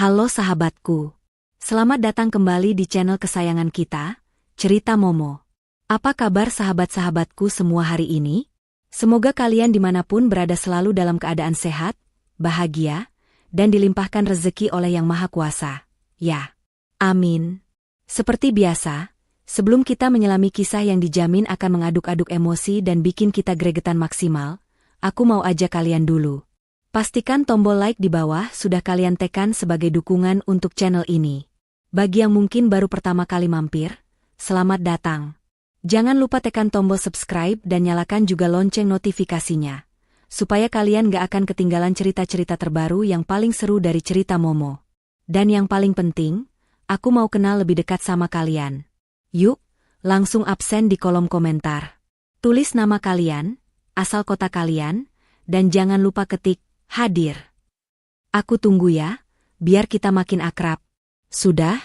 Halo sahabatku. Selamat datang kembali di channel kesayangan kita, Cerita Momo. Apa kabar sahabat-sahabatku semua hari ini? Semoga kalian dimanapun berada selalu dalam keadaan sehat, bahagia, dan dilimpahkan rezeki oleh Yang Maha Kuasa. Ya. Amin. Seperti biasa, sebelum kita menyelami kisah yang dijamin akan mengaduk-aduk emosi dan bikin kita gregetan maksimal, aku mau ajak kalian dulu. Pastikan tombol like di bawah sudah kalian tekan sebagai dukungan untuk channel ini. Bagi yang mungkin baru pertama kali mampir, selamat datang. Jangan lupa tekan tombol subscribe dan nyalakan juga lonceng notifikasinya, supaya kalian gak akan ketinggalan cerita-cerita terbaru yang paling seru dari Cerita Momo. Dan yang paling penting, aku mau kenal lebih dekat sama kalian. Yuk, langsung absen di kolom komentar. Tulis nama kalian, asal kota kalian, dan jangan lupa ketik hadir. Aku tunggu ya, biar kita makin akrab. Sudah?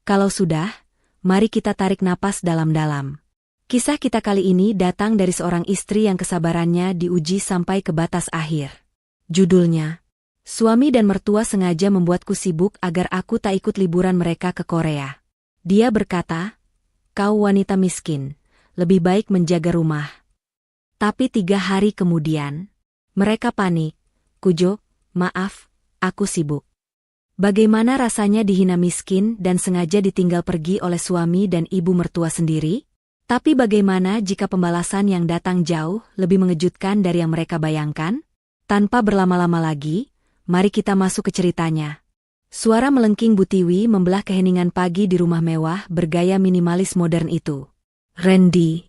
Kalau sudah, mari kita tarik napas dalam-dalam. Kisah kita kali ini datang dari seorang istri yang kesabarannya diuji sampai ke batas akhir. Judulnya, Suami dan Mertua Sengaja Membuatku Sibuk Agar Aku Tak Ikut Liburan Mereka ke Korea. Dia berkata, "Kau wanita miskin, lebih baik menjaga rumah." Tapi 3 hari kemudian, mereka panik. "Kujo, maaf, aku sibuk." Bagaimana rasanya dihina miskin dan sengaja ditinggal pergi oleh suami dan ibu mertua sendiri? Tapi bagaimana jika pembalasan yang datang jauh lebih mengejutkan dari yang mereka bayangkan? Tanpa berlama-lama lagi, mari kita masuk ke ceritanya. Suara melengking Bu Tiwi membelah keheningan pagi di rumah mewah bergaya minimalis modern itu. Randy,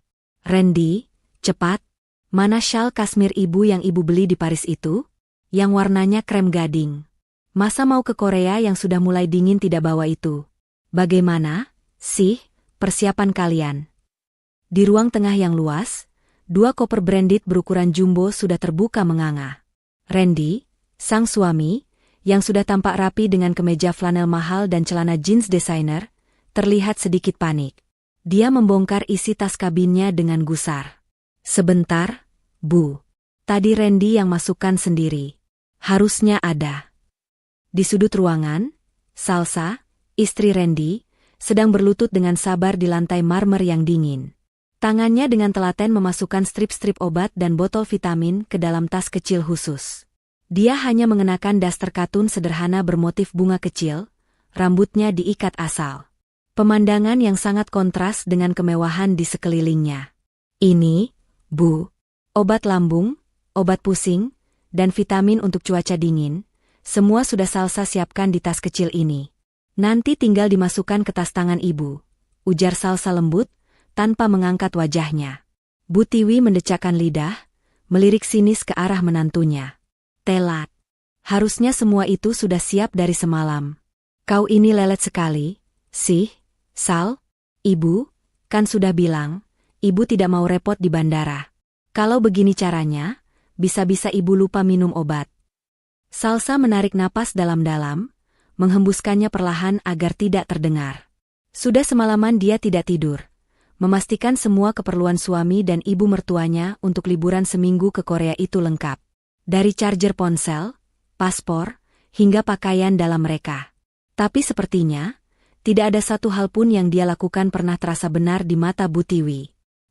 cepat, mana syal kasmir ibu yang ibu beli di Paris itu? Yang warnanya krem gading. Masa mau ke Korea yang sudah mulai dingin tidak bawa itu? Bagaimana sih persiapan kalian? Di ruang tengah yang luas, 2 koper branded berukuran jumbo sudah terbuka menganga. Randy, sang suami, yang sudah tampak rapi dengan kemeja flanel mahal dan celana jeans desainer, terlihat sedikit panik. Dia membongkar isi tas kabinnya dengan gusar. "Sebentar, Bu. Tadi Randy yang masukkan sendiri. Harusnya ada." Di sudut ruangan, Salsa, istri Randy, sedang berlutut dengan sabar di lantai marmer yang dingin. Tangannya dengan telaten memasukkan strip-strip obat dan botol vitamin ke dalam tas kecil khusus. Dia hanya mengenakan daster katun sederhana bermotif bunga kecil, rambutnya diikat asal. Pemandangan yang sangat kontras dengan kemewahan di sekelilingnya. "Ini, Bu, obat lambung, obat pusing, dan vitamin untuk cuaca dingin, semua sudah Salsa siapkan di tas kecil ini. Nanti tinggal dimasukkan ke tas tangan ibu," ujar Salsa lembut, tanpa mengangkat wajahnya. Bu Tiwi mendecakkan lidah, melirik sinis ke arah menantunya. "Telat. Harusnya semua itu sudah siap dari semalam. Kau ini lelet sekali, sih, Sal. Ibu, kan sudah bilang, ibu tidak mau repot di bandara. Kalau begini caranya, bisa-bisa ibu lupa minum obat." Salsa menarik napas dalam-dalam, menghembuskannya perlahan agar tidak terdengar. Sudah semalaman dia tidak tidur, memastikan semua keperluan suami dan ibu mertuanya untuk liburan seminggu ke Korea itu lengkap. Dari charger ponsel, paspor, hingga pakaian dalam mereka. Tapi sepertinya, tidak ada satu hal pun yang dia lakukan pernah terasa benar di mata Bu Tiwi.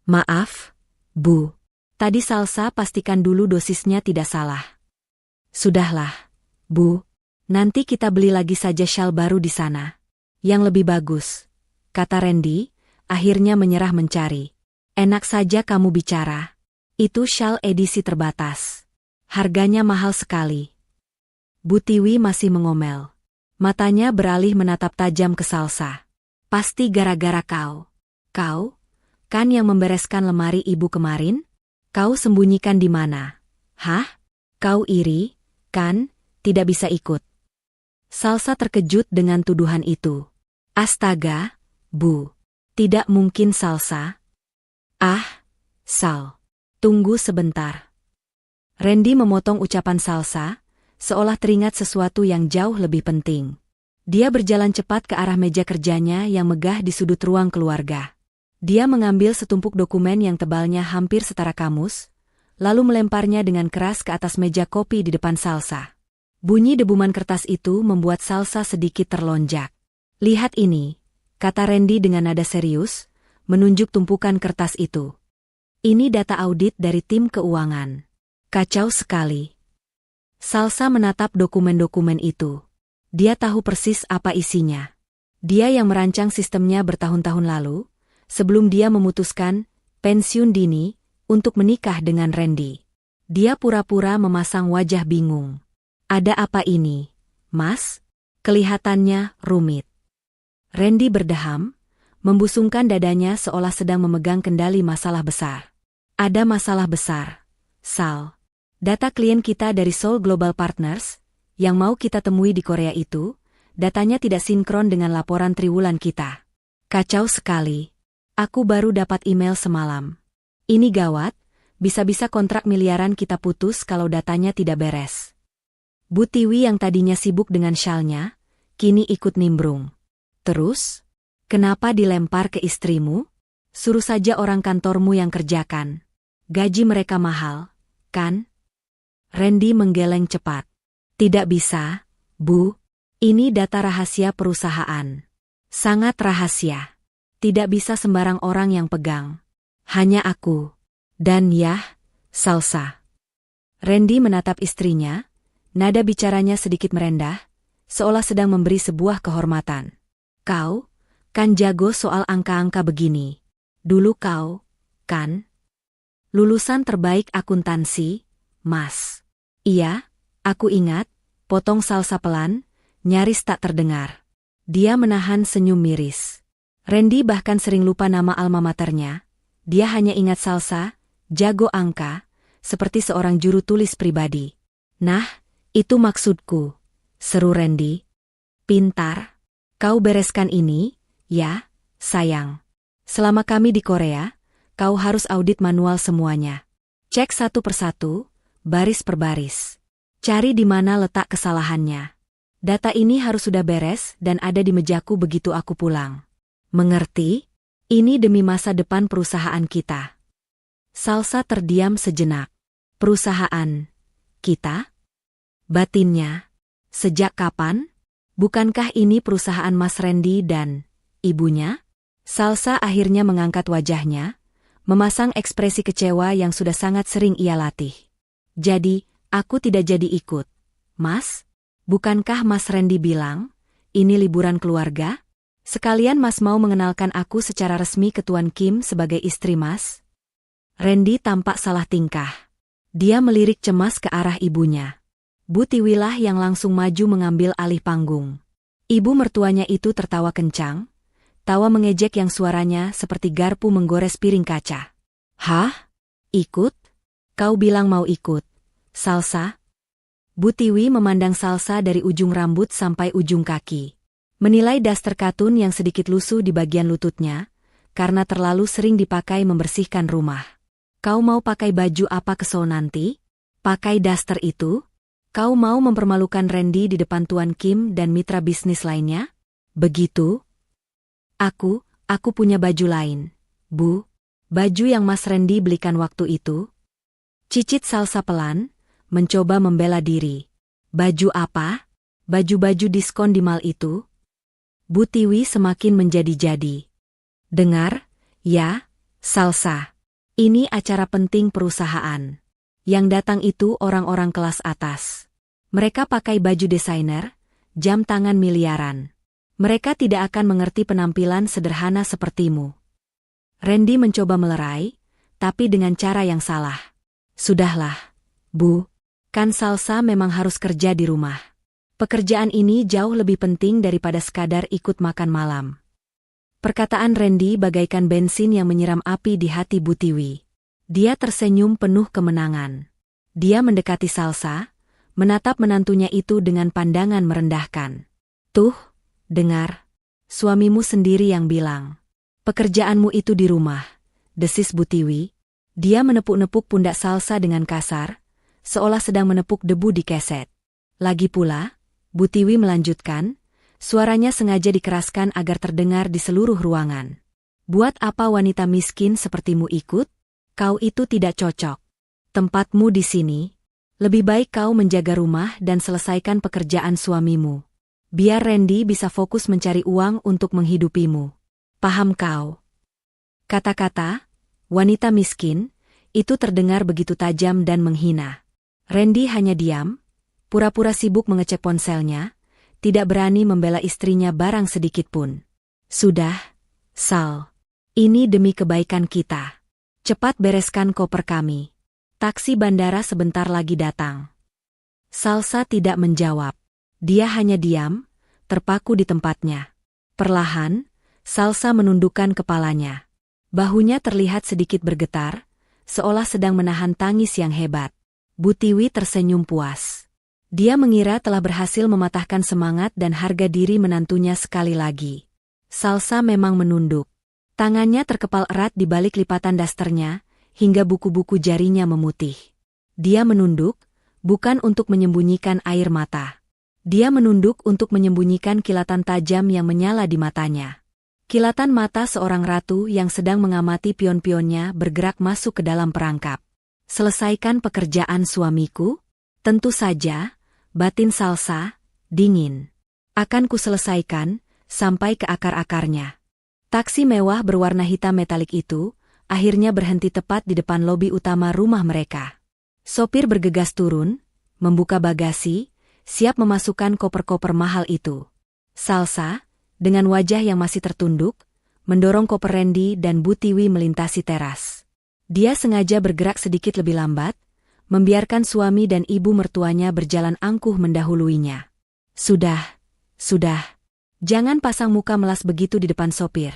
"Maaf, Bu. Tadi Salsa pastikan dulu dosisnya tidak salah." "Sudahlah, Bu. Nanti kita beli lagi saja syal baru di sana. Yang lebih bagus," kata Randy, akhirnya menyerah mencari. "Enak saja kamu bicara. Itu syal edisi terbatas. Harganya mahal sekali." Bu Tiwi masih mengomel. Matanya beralih menatap tajam ke Salsa. "Pasti gara-gara kau. Kau, kan yang membereskan lemari ibu kemarin? Kau sembunyikan di mana? Hah? Kau iri, kan, tidak bisa ikut?" Salsa terkejut dengan tuduhan itu. "Astaga, Bu. Tidak mungkin Salsa." "Ah, Sal. Tunggu sebentar." Randy memotong ucapan Salsa, seolah teringat sesuatu yang jauh lebih penting. Dia berjalan cepat ke arah meja kerjanya yang megah di sudut ruang keluarga. Dia mengambil setumpuk dokumen yang tebalnya hampir setara kamus, lalu melemparnya dengan keras ke atas meja kopi di depan Salsa. Bunyi debuman kertas itu membuat Salsa sedikit terlonjak. Lihat ini, kata Randy dengan nada serius, menunjuk tumpukan kertas itu. Ini data audit dari tim keuangan. Kacau sekali. Salsa menatap dokumen-dokumen itu. Dia tahu persis apa isinya. Dia yang merancang sistemnya bertahun-tahun lalu, sebelum dia memutuskan pensiun dini untuk menikah dengan Randy. Dia pura-pura memasang wajah bingung. Ada apa ini, Mas? Kelihatannya rumit. Randy berdeham, membusungkan dadanya seolah sedang memegang kendali masalah besar. Ada masalah besar, Sal. Data klien kita dari Seoul Global Partners, yang mau kita temui di Korea itu, datanya tidak sinkron dengan laporan triwulan kita. Kacau sekali. Aku baru dapat email semalam. Ini gawat, bisa-bisa kontrak miliaran kita putus kalau datanya tidak beres. Bu Tiwi yang tadinya sibuk dengan syalnya, kini ikut nimbrung. Terus? Kenapa dilempar ke istrimu? Suruh saja orang kantormu yang kerjakan. Gaji mereka mahal, kan? Randy menggeleng cepat. Tidak bisa, Bu. Ini data rahasia perusahaan. Sangat rahasia. Tidak bisa sembarang orang yang pegang. Hanya aku. Dan ya, Salsa. Randy menatap istrinya, nada bicaranya sedikit merendah, seolah sedang memberi sebuah kehormatan. Kau, kan jago soal angka-angka begini. Dulu kau, kan? Lulusan terbaik akuntansi, Mas. Iya, aku ingat, potong Salsa pelan, nyaris tak terdengar. Dia menahan senyum miris. Randy bahkan sering lupa nama alma maternya. Dia hanya ingat Salsa, jago angka, seperti seorang juru tulis pribadi. Nah, itu maksudku, seru Randy. Pintar. Kau bereskan ini, ya, sayang. Selama kami di Korea, kau harus audit manual semuanya. Cek satu persatu, baris per baris. Cari di mana letak kesalahannya. Data ini harus sudah beres dan ada di mejaku begitu aku pulang. Mengerti? Ini demi masa depan perusahaan kita. Salsa terdiam sejenak. Perusahaan kita? Batinnya. Sejak kapan? Bukankah ini perusahaan Mas Randy dan ibunya? Salsa akhirnya mengangkat wajahnya, memasang ekspresi kecewa yang sudah sangat sering ia latih. Jadi, aku tidak jadi ikut. Mas? Bukankah Mas Randy bilang, ini liburan keluarga? Sekalian Mas mau mengenalkan aku secara resmi ke Tuan Kim sebagai istri Mas? Randy tampak salah tingkah. Dia melirik cemas ke arah ibunya. Bu Tiwilah yang langsung maju mengambil alih panggung. Ibu mertuanya itu tertawa kencang, tawa mengejek yang suaranya seperti garpu menggores piring kaca. Hah? Ikut? Kau bilang mau ikut, Salsa? Bu Tiwi memandang Salsa dari ujung rambut sampai ujung kaki. Menilai daster katun yang sedikit lusuh di bagian lututnya, karena terlalu sering dipakai membersihkan rumah. Kau mau pakai baju apa ke Seoul nanti? Pakai daster itu? Kau mau mempermalukan Randy di depan Tuan Kim dan mitra bisnis lainnya? Begitu? Aku punya baju lain, Bu. Baju yang Mas Randy belikan waktu itu. Cicit Salsa pelan, mencoba membela diri. Baju apa? Baju-baju diskon di mall itu? Bu Tiwi semakin menjadi-jadi. Dengar, ya, Salsa. Ini acara penting perusahaan. Yang datang itu orang-orang kelas atas. Mereka pakai baju desainer, jam tangan miliaran. Mereka tidak akan mengerti penampilan sederhana sepertimu. Randy mencoba melerai, tapi dengan cara yang salah. Sudahlah, Bu. Kan Salsa memang harus kerja di rumah. Pekerjaan ini jauh lebih penting daripada sekadar ikut makan malam. Perkataan Randy bagaikan bensin yang menyiram api di hati Bu Tiwi. Dia tersenyum penuh kemenangan. Dia mendekati Salsa, menatap menantunya itu dengan pandangan merendahkan. Tuh, dengar. Suamimu sendiri yang bilang. Pekerjaanmu itu di rumah, desis Bu Tiwi. Dia menepuk-nepuk pundak Salsa dengan kasar, seolah sedang menepuk debu di keset. Lagi pula, Bu Tiwi melanjutkan, suaranya sengaja dikeraskan agar terdengar di seluruh ruangan. Buat apa wanita miskin sepertimu ikut? Kau itu tidak cocok. Tempatmu di sini. Lebih baik kau menjaga rumah dan selesaikan pekerjaan suamimu. Biar Randy bisa fokus mencari uang untuk menghidupimu. Paham kau? Kata-kata wanita miskin itu terdengar begitu tajam dan menghina. Randy hanya diam, pura-pura sibuk mengecek ponselnya, tidak berani membela istrinya barang sedikit pun. Sudah, Sal. Ini demi kebaikan kita. Cepat bereskan koper kami. Taksi bandara sebentar lagi datang. Salsa tidak menjawab. Dia hanya diam, terpaku di tempatnya. Perlahan, Salsa menundukkan kepalanya. Bahunya terlihat sedikit bergetar, seolah sedang menahan tangis yang hebat. Bu Tiwi tersenyum puas. Dia mengira telah berhasil mematahkan semangat dan harga diri menantunya sekali lagi. Salsa memang menunduk. Tangannya terkepal erat di balik lipatan dasternya, hingga buku-buku jarinya memutih. Dia menunduk, bukan untuk menyembunyikan air mata. Dia menunduk untuk menyembunyikan kilatan tajam yang menyala di matanya. Kilatan mata seorang ratu yang sedang mengamati pion-pionnya bergerak masuk ke dalam perangkap. Selesaikan pekerjaan suamiku? Tentu saja, batin Salsa, dingin. Akan kuselesaikan, sampai ke akar-akarnya. Taksi mewah berwarna hitam metalik itu akhirnya berhenti tepat di depan lobi utama rumah mereka. Sopir bergegas turun, membuka bagasi, siap memasukkan koper-koper mahal itu. Salsa, dengan wajah yang masih tertunduk, mendorong koper Randy dan Bu Tiwi melintasi teras. Dia sengaja bergerak sedikit lebih lambat, membiarkan suami dan ibu mertuanya berjalan angkuh mendahuluinya. Sudah. Jangan pasang muka melas begitu di depan sopir.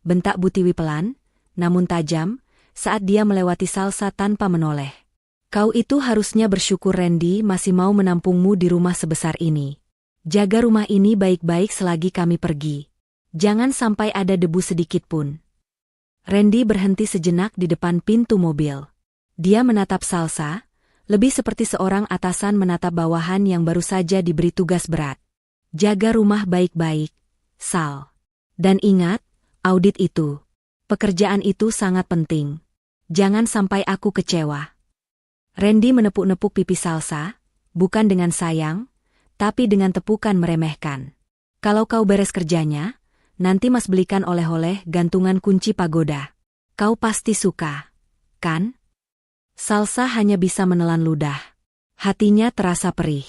Bentak Bu Tiwi pelan, namun tajam, saat dia melewati Salsa tanpa menoleh. Kau itu harusnya bersyukur Randy masih mau menampungmu di rumah sebesar ini. Jaga rumah ini baik-baik selagi kami pergi. Jangan sampai ada debu sedikit pun. Randy berhenti sejenak di depan pintu mobil. Dia menatap Salsa, lebih seperti seorang atasan menatap bawahan yang baru saja diberi tugas berat. Jaga rumah baik-baik, Sal. Dan ingat, audit itu. Pekerjaan itu sangat penting. Jangan sampai aku kecewa. Randy menepuk-nepuk pipi Salsa, bukan dengan sayang, tapi dengan tepukan meremehkan. Kalau kau beres kerjanya, nanti Mas belikan oleh-oleh gantungan kunci pagoda. Kau pasti suka, kan? Salsa hanya bisa menelan ludah. Hatinya terasa perih.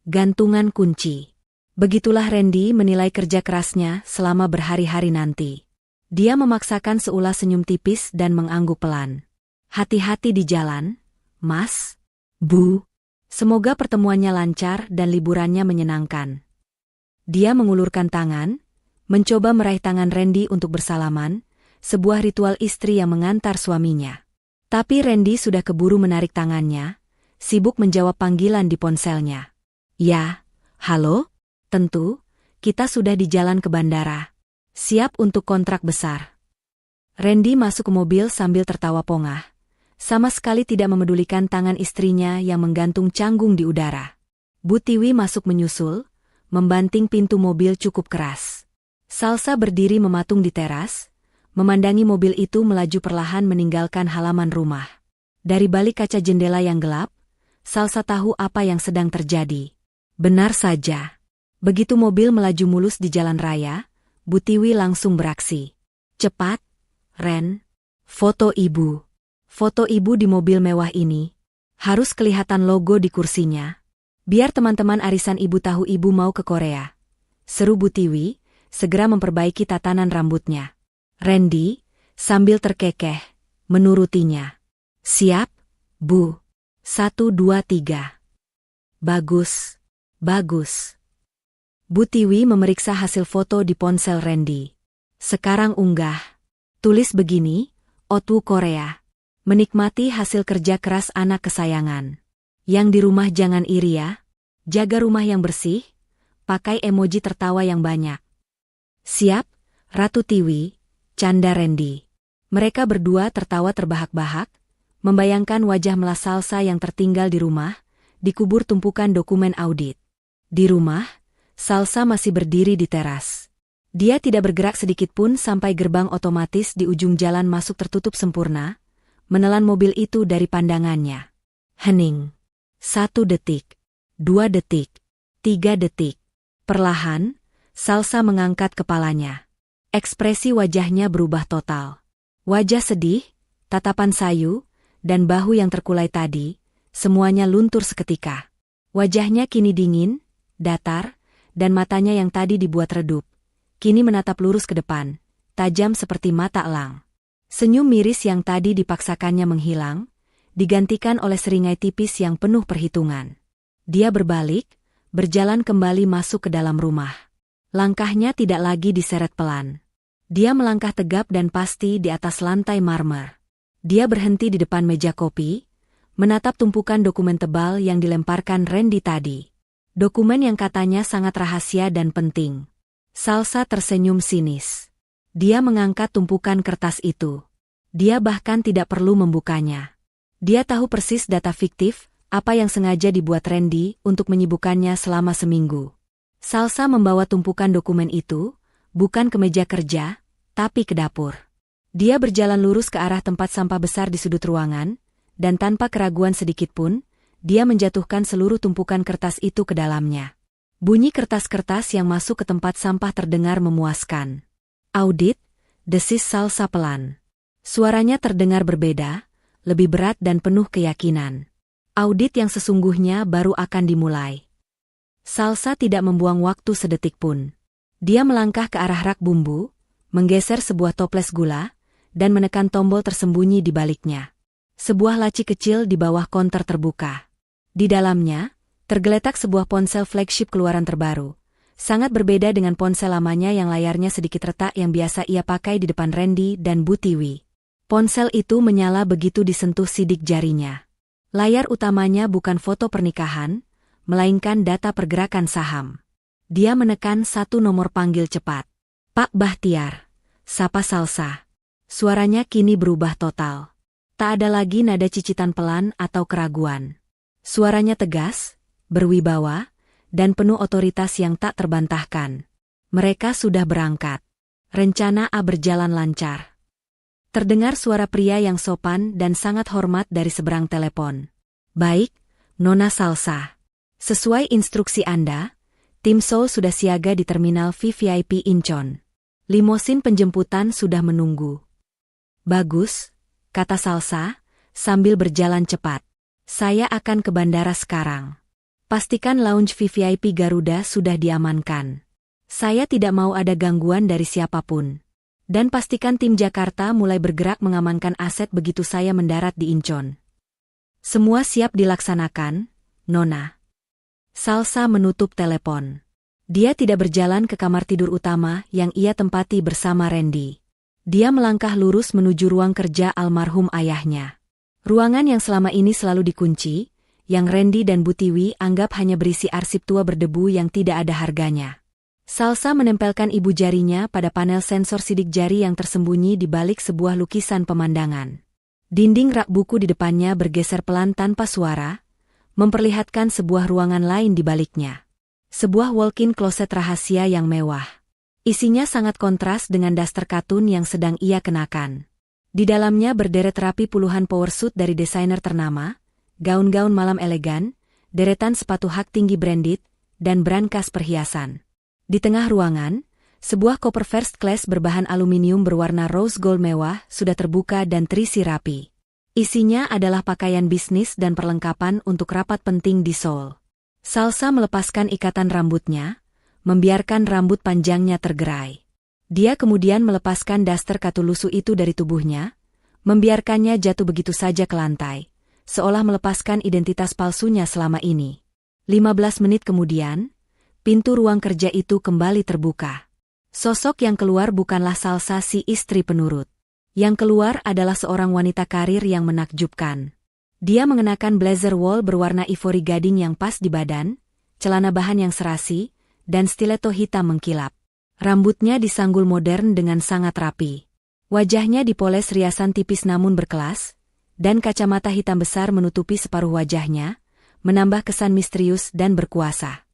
Gantungan kunci. Begitulah Randy menilai kerja kerasnya selama berhari-hari nanti. Dia memaksakan seulas senyum tipis dan mengangguk pelan. Hati-hati di jalan, Mas. Bu. Semoga pertemuannya lancar dan liburannya menyenangkan. Dia mengulurkan tangan, mencoba meraih tangan Randy untuk bersalaman, sebuah ritual istri yang mengantar suaminya. Tapi Randy sudah keburu menarik tangannya, sibuk menjawab panggilan di ponselnya. Ya, halo? Tentu, kita sudah di jalan ke bandara. Siap untuk kontrak besar. Randy masuk ke mobil sambil tertawa pongah. Sama sekali tidak memedulikan tangan istrinya yang menggantung canggung di udara. Bu Tiwi masuk menyusul, membanting pintu mobil cukup keras. Salsa berdiri mematung di teras, memandangi mobil itu melaju perlahan meninggalkan halaman rumah. Dari balik kaca jendela yang gelap, Salsa tahu apa yang sedang terjadi. Benar saja. Begitu mobil melaju mulus di jalan raya, Bu Tiwi langsung beraksi. Cepat, Ren. Foto ibu. Foto ibu di mobil mewah ini. Harus kelihatan logo di kursinya. Biar teman-teman arisan ibu tahu ibu mau ke Korea. Seru Bu Tiwi, segera memperbaiki tatanan rambutnya. Randy, sambil terkekeh, menurutinya. Siap, Bu. 1, 2, 3. Bagus. Bu Tiwi memeriksa hasil foto di ponsel Randy. Sekarang unggah. Tulis begini, Otu Korea. Menikmati hasil kerja keras anak kesayangan. Yang di rumah jangan iri ya. Jaga rumah yang bersih. Pakai emoji tertawa yang banyak. Siap, Ratu Tiwi, canda Randy. Mereka berdua tertawa terbahak-bahak, membayangkan wajah melas Salsa yang tertinggal di rumah, dikubur tumpukan dokumen audit. Di rumah, Salsa masih berdiri di teras. Dia tidak bergerak sedikit pun sampai gerbang otomatis di ujung jalan masuk tertutup sempurna, menelan mobil itu dari pandangannya. Hening. 1 detik, 2 detik, 3 detik. Perlahan, Salsa mengangkat kepalanya. Ekspresi wajahnya berubah total. Wajah sedih, tatapan sayu, dan bahu yang terkulai tadi, semuanya luntur seketika. Wajahnya kini dingin, datar, dan matanya yang tadi dibuat redup, kini menatap lurus ke depan, tajam seperti mata elang. Senyum miris yang tadi dipaksakannya menghilang, digantikan oleh seringai tipis yang penuh perhitungan. Dia berbalik, berjalan kembali masuk ke dalam rumah. Langkahnya tidak lagi diseret pelan. Dia melangkah tegap dan pasti di atas lantai marmer. Dia berhenti di depan meja kopi, menatap tumpukan dokumen tebal yang dilemparkan Randy tadi. Dokumen yang katanya sangat rahasia dan penting. Salsa tersenyum sinis. Dia mengangkat tumpukan kertas itu. Dia bahkan tidak perlu membukanya. Dia tahu persis data fiktif, apa yang sengaja dibuat Randy untuk menyibukkannya selama seminggu. Salsa membawa tumpukan dokumen itu, bukan ke meja kerja, tapi ke dapur. Dia berjalan lurus ke arah tempat sampah besar di sudut ruangan, dan tanpa keraguan sedikitpun, dia menjatuhkan seluruh tumpukan kertas itu ke dalamnya. Bunyi kertas-kertas yang masuk ke tempat sampah terdengar memuaskan. Audit, desis Salsa pelan. Suaranya terdengar berbeda, lebih berat dan penuh keyakinan. Audit yang sesungguhnya baru akan dimulai. Salsa tidak membuang waktu sedetik pun. Dia melangkah ke arah rak bumbu, menggeser sebuah toples gula, dan menekan tombol tersembunyi di baliknya. Sebuah laci kecil di bawah konter terbuka. Di dalamnya, tergeletak sebuah ponsel flagship keluaran terbaru. Sangat berbeda dengan ponsel lamanya yang layarnya sedikit retak yang biasa ia pakai di depan Randy dan Bu Tiwi. Ponsel itu menyala begitu disentuh sidik jarinya. Layar utamanya bukan foto pernikahan, melainkan data pergerakan saham. Dia menekan satu nomor panggil cepat. Pak Bahtiar, sapa Salsa. Suaranya kini berubah total. Tak ada lagi nada cicitan pelan atau keraguan. Suaranya tegas, berwibawa, dan penuh otoritas yang tak terbantahkan. Mereka sudah berangkat. Rencana A berjalan lancar. Terdengar suara pria yang sopan dan sangat hormat dari seberang telepon. Baik, Nona Salsa. Sesuai instruksi Anda, tim Seoul sudah siaga di terminal VVIP Incheon. Limosin penjemputan sudah menunggu. Bagus, kata Salsa, sambil berjalan cepat. Saya akan ke bandara sekarang. Pastikan lounge VVIP Garuda sudah diamankan. Saya tidak mau ada gangguan dari siapapun. Dan pastikan tim Jakarta mulai bergerak mengamankan aset begitu saya mendarat di Incheon. Semua siap dilaksanakan, Nona. Salsa menutup telepon. Dia tidak berjalan ke kamar tidur utama yang ia tempati bersama Randy. Dia melangkah lurus menuju ruang kerja almarhum ayahnya. Ruangan yang selama ini selalu dikunci, yang Randy dan Bu Tiwi anggap hanya berisi arsip tua berdebu yang tidak ada harganya. Salsa menempelkan ibu jarinya pada panel sensor sidik jari yang tersembunyi di balik sebuah lukisan pemandangan. Dinding rak buku di depannya bergeser pelan tanpa suara, memperlihatkan sebuah ruangan lain di baliknya. Sebuah walk-in kloset rahasia yang mewah. Isinya sangat kontras dengan daster katun yang sedang ia kenakan. Di dalamnya berderet rapi puluhan power suit dari desainer ternama, gaun-gaun malam elegan, deretan sepatu hak tinggi branded, dan brankas perhiasan. Di tengah ruangan, sebuah koper first class berbahan aluminium berwarna rose gold mewah sudah terbuka dan terisi rapi. Isinya adalah pakaian bisnis dan perlengkapan untuk rapat penting di Seoul. Salsa melepaskan ikatan rambutnya, membiarkan rambut panjangnya tergerai. Dia kemudian melepaskan daster katu lusuh itu dari tubuhnya, membiarkannya jatuh begitu saja ke lantai, seolah melepaskan identitas palsunya selama ini. 15 menit kemudian, pintu ruang kerja itu kembali terbuka. Sosok yang keluar bukanlah Salsa si istri penurut. Yang keluar adalah seorang wanita karir yang menakjubkan. Dia mengenakan blazer wool berwarna ivory gading yang pas di badan, celana bahan yang serasi, dan stiletto hitam mengkilap. Rambutnya disanggul modern dengan sangat rapi. Wajahnya dipoles riasan tipis namun berkelas, dan kacamata hitam besar menutupi separuh wajahnya, menambah kesan misterius dan berkuasa.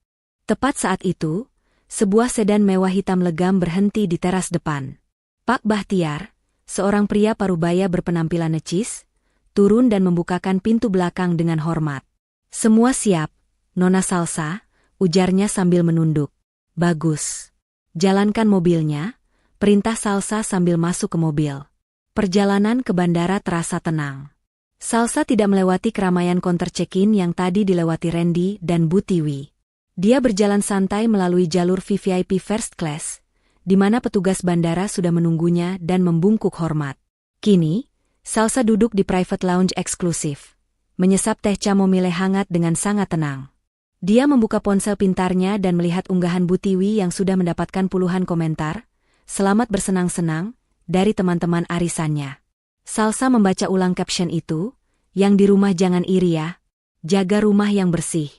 Tepat saat itu, sebuah sedan mewah hitam legam berhenti di teras depan. Pak Bahtiar, seorang pria parubaya berpenampilan necis, turun dan membukakan pintu belakang dengan hormat. Semua siap, Nona Salsa, ujarnya sambil menunduk. Bagus. Jalankan mobilnya, perintah Salsa sambil masuk ke mobil. Perjalanan ke bandara terasa tenang. Salsa tidak melewati keramaian counter check-in yang tadi dilewati Randy dan Bu Tiwi. Dia berjalan santai melalui jalur VVIP First Class, di mana petugas bandara sudah menunggunya dan membungkuk hormat. Kini, Salsa duduk di private lounge eksklusif, menyesap teh chamomile hangat dengan sangat tenang. Dia membuka ponsel pintarnya dan melihat unggahan Bu Tiwi yang sudah mendapatkan puluhan komentar, "Selamat bersenang-senang," dari teman-teman arisannya. Salsa membaca ulang caption itu, "Yang di rumah jangan iri ya, jaga rumah yang bersih."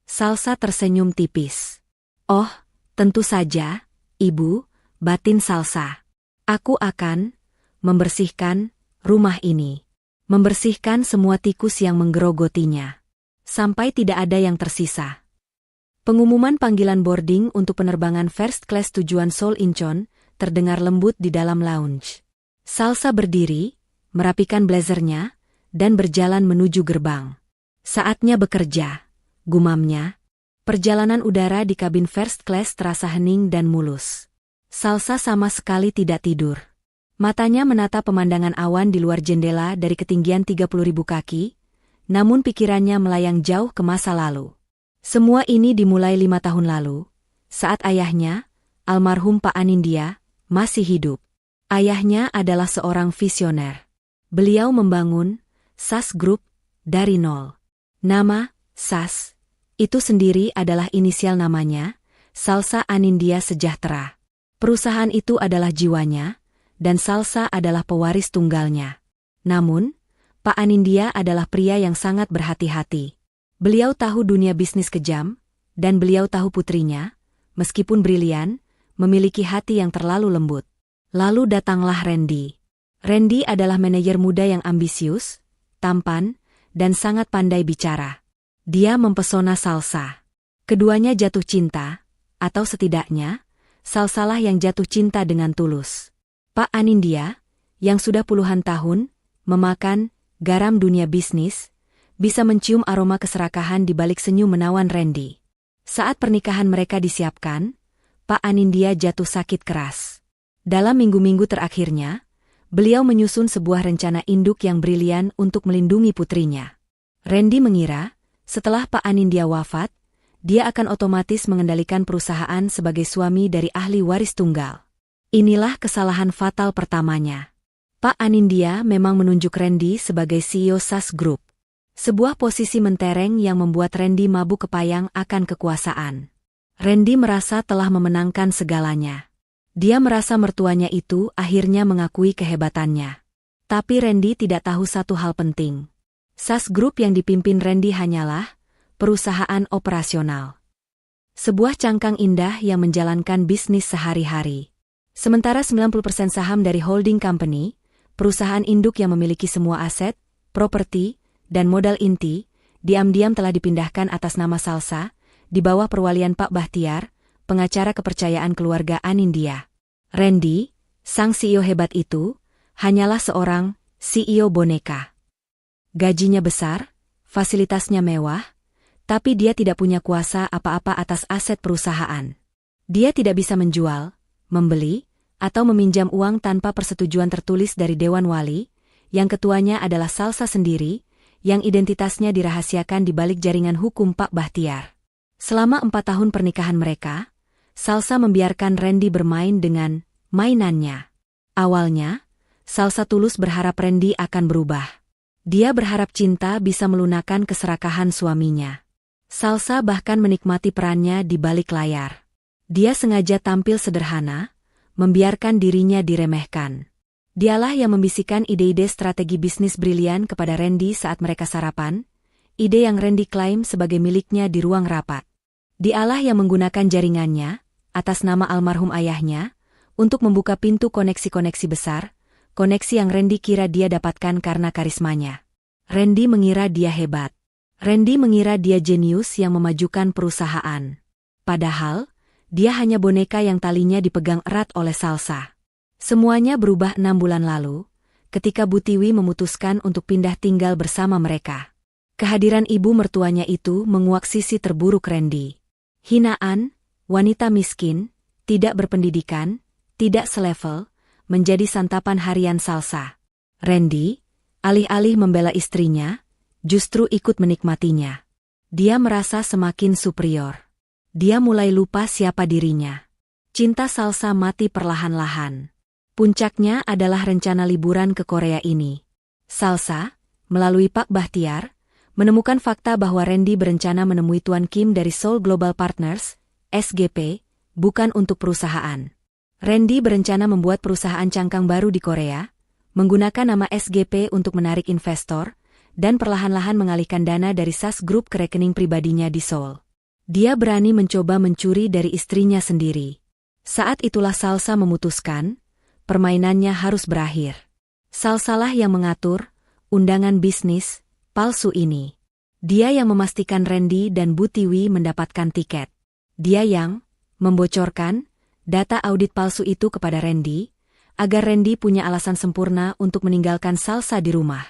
Salsa tersenyum tipis. "Oh, tentu saja, Ibu," batin Salsa. "Aku akan membersihkan rumah ini. Membersihkan semua tikus yang menggerogotinya. Sampai tidak ada yang tersisa." Pengumuman panggilan boarding untuk penerbangan first class tujuan Seoul Incheon terdengar lembut di dalam lounge. Salsa berdiri, merapikan blazernya, dan berjalan menuju gerbang. "Saatnya bekerja," gumamnya. Perjalanan udara di kabin first class terasa hening dan mulus. Salsa sama sekali tidak tidur. Matanya menatap pemandangan awan di luar jendela dari ketinggian 30.000 kaki, namun pikirannya melayang jauh ke masa lalu. Semua ini dimulai 5 tahun lalu, saat ayahnya, almarhum Pak Anindya, masih hidup. Ayahnya adalah seorang visioner. Beliau membangun SAS Group dari nol. Nama SAS itu sendiri adalah inisial namanya, Salsa Anindya Sejahtera. Perusahaan itu adalah jiwanya, dan Salsa adalah pewaris tunggalnya. Namun, Pak Anindya adalah pria yang sangat berhati-hati. Beliau tahu dunia bisnis kejam, dan beliau tahu putrinya, meskipun brilian, memiliki hati yang terlalu lembut. Lalu datanglah Randy. Randy adalah manajer muda yang ambisius, tampan, dan sangat pandai bicara. Dia mempesona Salsa. Keduanya jatuh cinta, atau setidaknya, Salsalah yang jatuh cinta dengan tulus. Pak Anindya, yang sudah puluhan tahun, memakan garam dunia bisnis, bisa mencium aroma keserakahan di balik senyum menawan Randy. Saat pernikahan mereka disiapkan, Pak Anindya jatuh sakit keras. Dalam minggu-minggu terakhirnya, beliau menyusun sebuah rencana induk yang brilian untuk melindungi putrinya. Randy mengira, setelah Pak Anindya wafat, dia akan otomatis mengendalikan perusahaan sebagai suami dari ahli waris tunggal. Inilah kesalahan fatal pertamanya. Pak Anindya memang menunjuk Randy sebagai CEO SAS Group. Sebuah posisi mentereng yang membuat Randy mabuk kepayang akan kekuasaan. Randy merasa telah memenangkan segalanya. Dia merasa mertuanya itu akhirnya mengakui kehebatannya. Tapi Randy tidak tahu satu hal penting. SAS Group yang dipimpin Randy hanyalah perusahaan operasional. Sebuah cangkang indah yang menjalankan bisnis sehari-hari. Sementara 90% saham dari holding company, perusahaan induk yang memiliki semua aset, properti, dan modal inti, diam-diam telah dipindahkan atas nama Salsa, di bawah perwalian Pak Bahtiar, pengacara kepercayaan keluarga Anindya. Randy, sang CEO hebat itu, hanyalah seorang CEO boneka. Gajinya besar, fasilitasnya mewah, tapi dia tidak punya kuasa apa-apa atas aset perusahaan. Dia tidak bisa menjual, membeli, atau meminjam uang tanpa persetujuan tertulis dari Dewan Wali, yang ketuanya adalah Salsa sendiri, yang identitasnya dirahasiakan di balik jaringan hukum Pak Bahtiar. Selama 4 tahun pernikahan mereka, Salsa membiarkan Randy bermain dengan mainannya. Awalnya, Salsa tulus berharap Randy akan berubah. Dia berharap cinta bisa melunakkan keserakahan suaminya. Salsa bahkan menikmati perannya di balik layar. Dia sengaja tampil sederhana, membiarkan dirinya diremehkan. Dialah yang membisikkan ide-ide strategi bisnis brilian kepada Randy saat mereka sarapan, ide yang Randy klaim sebagai miliknya di ruang rapat. Dialah yang menggunakan jaringannya, atas nama almarhum ayahnya, untuk membuka pintu koneksi-koneksi besar, koneksi yang Randy kira dia dapatkan karena karismanya. Randy mengira dia hebat. Randy mengira dia jenius yang memajukan perusahaan. Padahal, dia hanya boneka yang talinya dipegang erat oleh Salsa. Semuanya berubah 6 bulan lalu, ketika Bu Tiwi memutuskan untuk pindah tinggal bersama mereka. Kehadiran ibu mertuanya itu menguak sisi terburuk Randy. Hinaan, wanita miskin, tidak berpendidikan, tidak selevel, menjadi santapan harian Salsa. Randy, alih-alih membela istrinya, justru ikut menikmatinya. Dia merasa semakin superior. Dia mulai lupa siapa dirinya. Cinta Salsa mati perlahan-lahan. Puncaknya adalah rencana liburan ke Korea ini. Salsa, melalui Pak Bahtiar, menemukan fakta bahwa Randy berencana menemui Tuan Kim dari Seoul Global Partners, SGP, bukan untuk perusahaan. Randy berencana membuat perusahaan cangkang baru di Korea, menggunakan nama SGP untuk menarik investor, dan perlahan-lahan mengalihkan dana dari SAS Group ke rekening pribadinya di Seoul. Dia berani mencoba mencuri dari istrinya sendiri. Saat itulah Salsa memutuskan, permainannya harus berakhir. Salsalah yang mengatur undangan bisnis palsu ini. Dia yang memastikan Randy dan Bu Tiwi mendapatkan tiket. Dia yang membocorkan data audit palsu itu kepada Randy, agar Randy punya alasan sempurna untuk meninggalkan Salsa di rumah.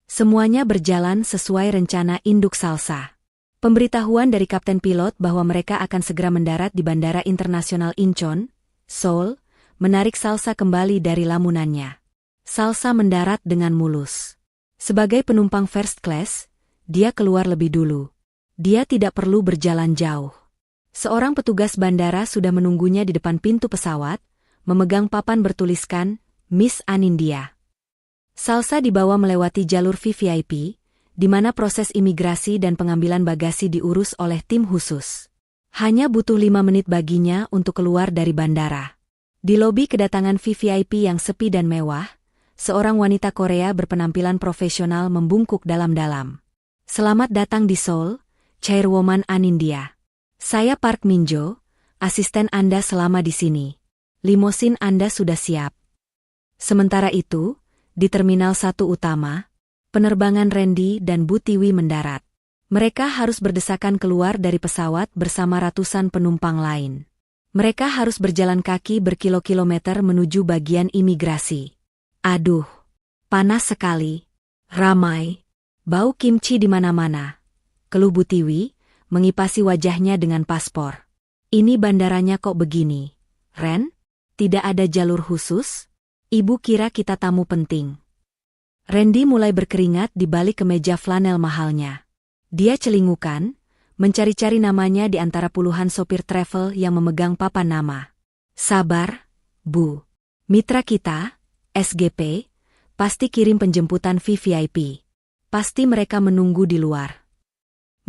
Semuanya berjalan sesuai rencana induk Salsa. Pemberitahuan dari kapten pilot bahwa mereka akan segera mendarat di Bandara Internasional Incheon, Seoul, menarik Salsa kembali dari lamunannya. Salsa mendarat dengan mulus. Sebagai penumpang first class, dia keluar lebih dulu. Dia tidak perlu berjalan jauh. Seorang petugas bandara sudah menunggunya di depan pintu pesawat, memegang papan bertuliskan, Miss Anindya. Salsa dibawa melewati jalur VVIP, di mana proses imigrasi dan pengambilan bagasi diurus oleh tim khusus. Hanya butuh 5 menit baginya untuk keluar dari bandara. Di lobi kedatangan VVIP yang sepi dan mewah, seorang wanita Korea berpenampilan profesional membungkuk dalam-dalam. Selamat datang di Seoul, Chairwoman Anindya. Saya Park Minjo, asisten Anda selama di sini. Limosin Anda sudah siap. Sementara itu, di Terminal 1 utama, penerbangan Randy dan Bu Tiwi mendarat. Mereka harus berdesakan keluar dari pesawat bersama ratusan penumpang lain. Mereka harus berjalan kaki berkilo-kilometer menuju bagian imigrasi. Aduh, panas sekali. Ramai. Bau kimchi di mana-mana. Keluh Bu Tiwi, mengipasi wajahnya dengan paspor. Ini bandaranya kok begini. Ren, tidak ada jalur khusus? Ibu kira kita tamu penting. Randy mulai berkeringat di balik kemeja flanel mahalnya. Dia celingukan, mencari-cari namanya di antara puluhan sopir travel yang memegang papan nama. Sabar, Bu. Mitra kita, SGP, pasti kirim penjemputan VVIP. Pasti mereka menunggu di luar.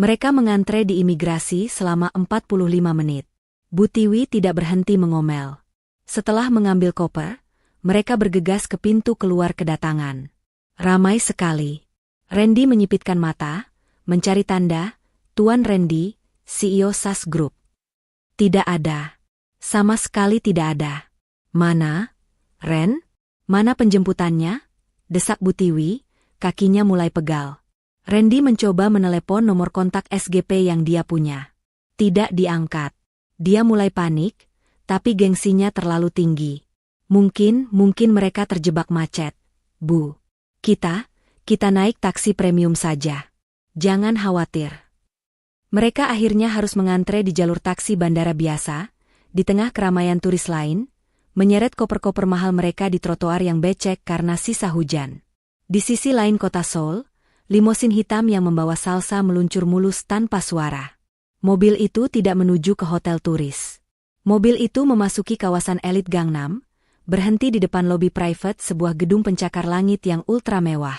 Mereka mengantre di imigrasi selama 45 menit. Bu Tiwi tidak berhenti mengomel. Setelah mengambil koper, mereka bergegas ke pintu keluar kedatangan. Ramai sekali. Randy menyipitkan mata, mencari tanda, Tuan Randy, CEO SAS Group. Tidak ada. Sama sekali tidak ada. Mana? Ren? Mana penjemputannya? Desak Bu Tiwi, kakinya mulai pegal. Randy mencoba menelepon nomor kontak SGP yang dia punya. Tidak diangkat. Dia mulai panik, tapi gengsinya terlalu tinggi. Mungkin mereka terjebak macet. Bu, kita naik taksi premium saja. Jangan khawatir. Mereka akhirnya harus mengantre di jalur taksi bandara biasa, di tengah keramaian turis lain, menyeret koper-koper mahal mereka di trotoar yang becek karena sisa hujan. Di sisi lain kota Seoul, limosin hitam yang membawa Salsa meluncur mulus tanpa suara. Mobil itu tidak menuju ke hotel turis. Mobil itu memasuki kawasan elit Gangnam, berhenti di depan lobi private sebuah gedung pencakar langit yang ultra mewah.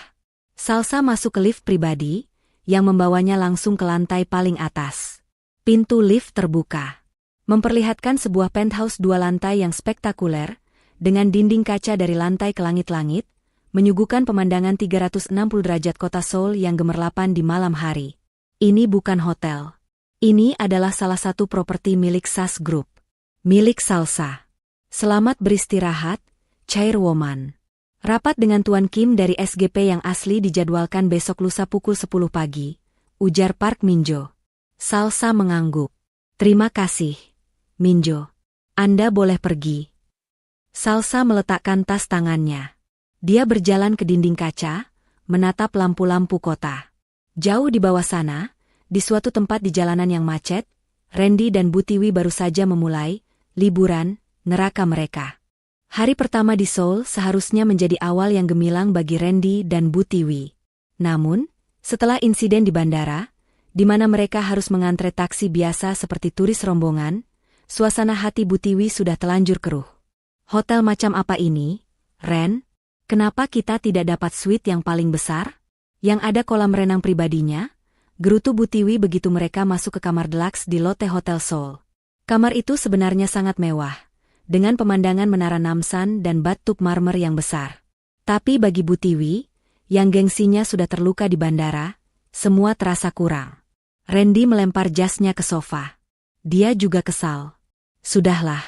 Salsa masuk ke lift pribadi, yang membawanya langsung ke lantai paling atas. Pintu lift terbuka, memperlihatkan sebuah penthouse 2 lantai yang spektakuler, dengan dinding kaca dari lantai ke langit-langit, menyuguhkan pemandangan 360 derajat kota Seoul yang gemerlapan di malam hari. Ini bukan hotel. Ini adalah salah satu properti milik SAS Group. Milik Salsa. Selamat beristirahat, Chairwoman. Rapat dengan Tuan Kim dari SGP yang asli dijadwalkan besok lusa pukul 10 pagi, ujar Park Minjo. Salsa mengangguk. Terima kasih, Minjo. Anda boleh pergi. Salsa meletakkan tas tangannya. Dia berjalan ke dinding kaca, menatap lampu-lampu kota. Jauh di bawah sana, di suatu tempat di jalanan yang macet, Randy dan Bu Tiwi baru saja memulai liburan neraka mereka. Hari pertama di Seoul seharusnya menjadi awal yang gemilang bagi Randy dan Bu Tiwi. Namun, setelah insiden di bandara, di mana mereka harus mengantre taksi biasa seperti turis rombongan, suasana hati Bu Tiwi sudah telanjur keruh. Hotel macam apa ini, Ren? Kenapa kita tidak dapat suite yang paling besar? Yang ada kolam renang pribadinya? Gerutu Bu Tiwi begitu mereka masuk ke kamar deluxe di Lotte Hotel Seoul. Kamar itu sebenarnya sangat mewah, dengan pemandangan menara Namsan dan bathtub marmer yang besar. Tapi bagi Bu Tiwi, yang gengsinya sudah terluka di bandara, semua terasa kurang. Randy melempar jasnya ke sofa. Dia juga kesal. Sudahlah,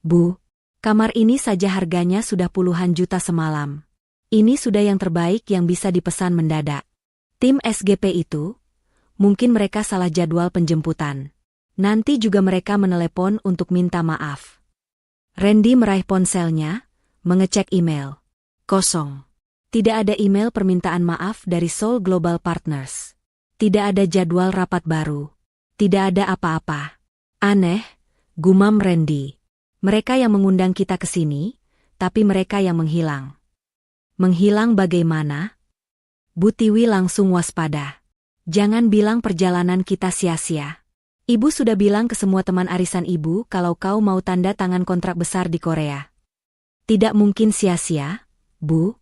Bu. Kamar ini saja harganya sudah puluhan juta semalam. Ini sudah yang terbaik yang bisa dipesan mendadak. Tim SGP itu, mungkin mereka salah jadwal penjemputan. Nanti juga mereka menelepon untuk minta maaf. Randy meraih ponselnya, mengecek email. Kosong. Tidak ada email permintaan maaf dari Seoul Global Partners. Tidak ada jadwal rapat baru. Tidak ada apa-apa. Aneh, gumam Randy. Mereka yang mengundang kita ke sini, tapi mereka yang menghilang. Menghilang bagaimana? Bu Tiwi langsung waspada. Jangan bilang perjalanan kita sia-sia. Ibu sudah bilang ke semua teman arisan ibu kalau kau mau tanda tangan kontrak besar di Korea. Tidak mungkin sia-sia, Bu.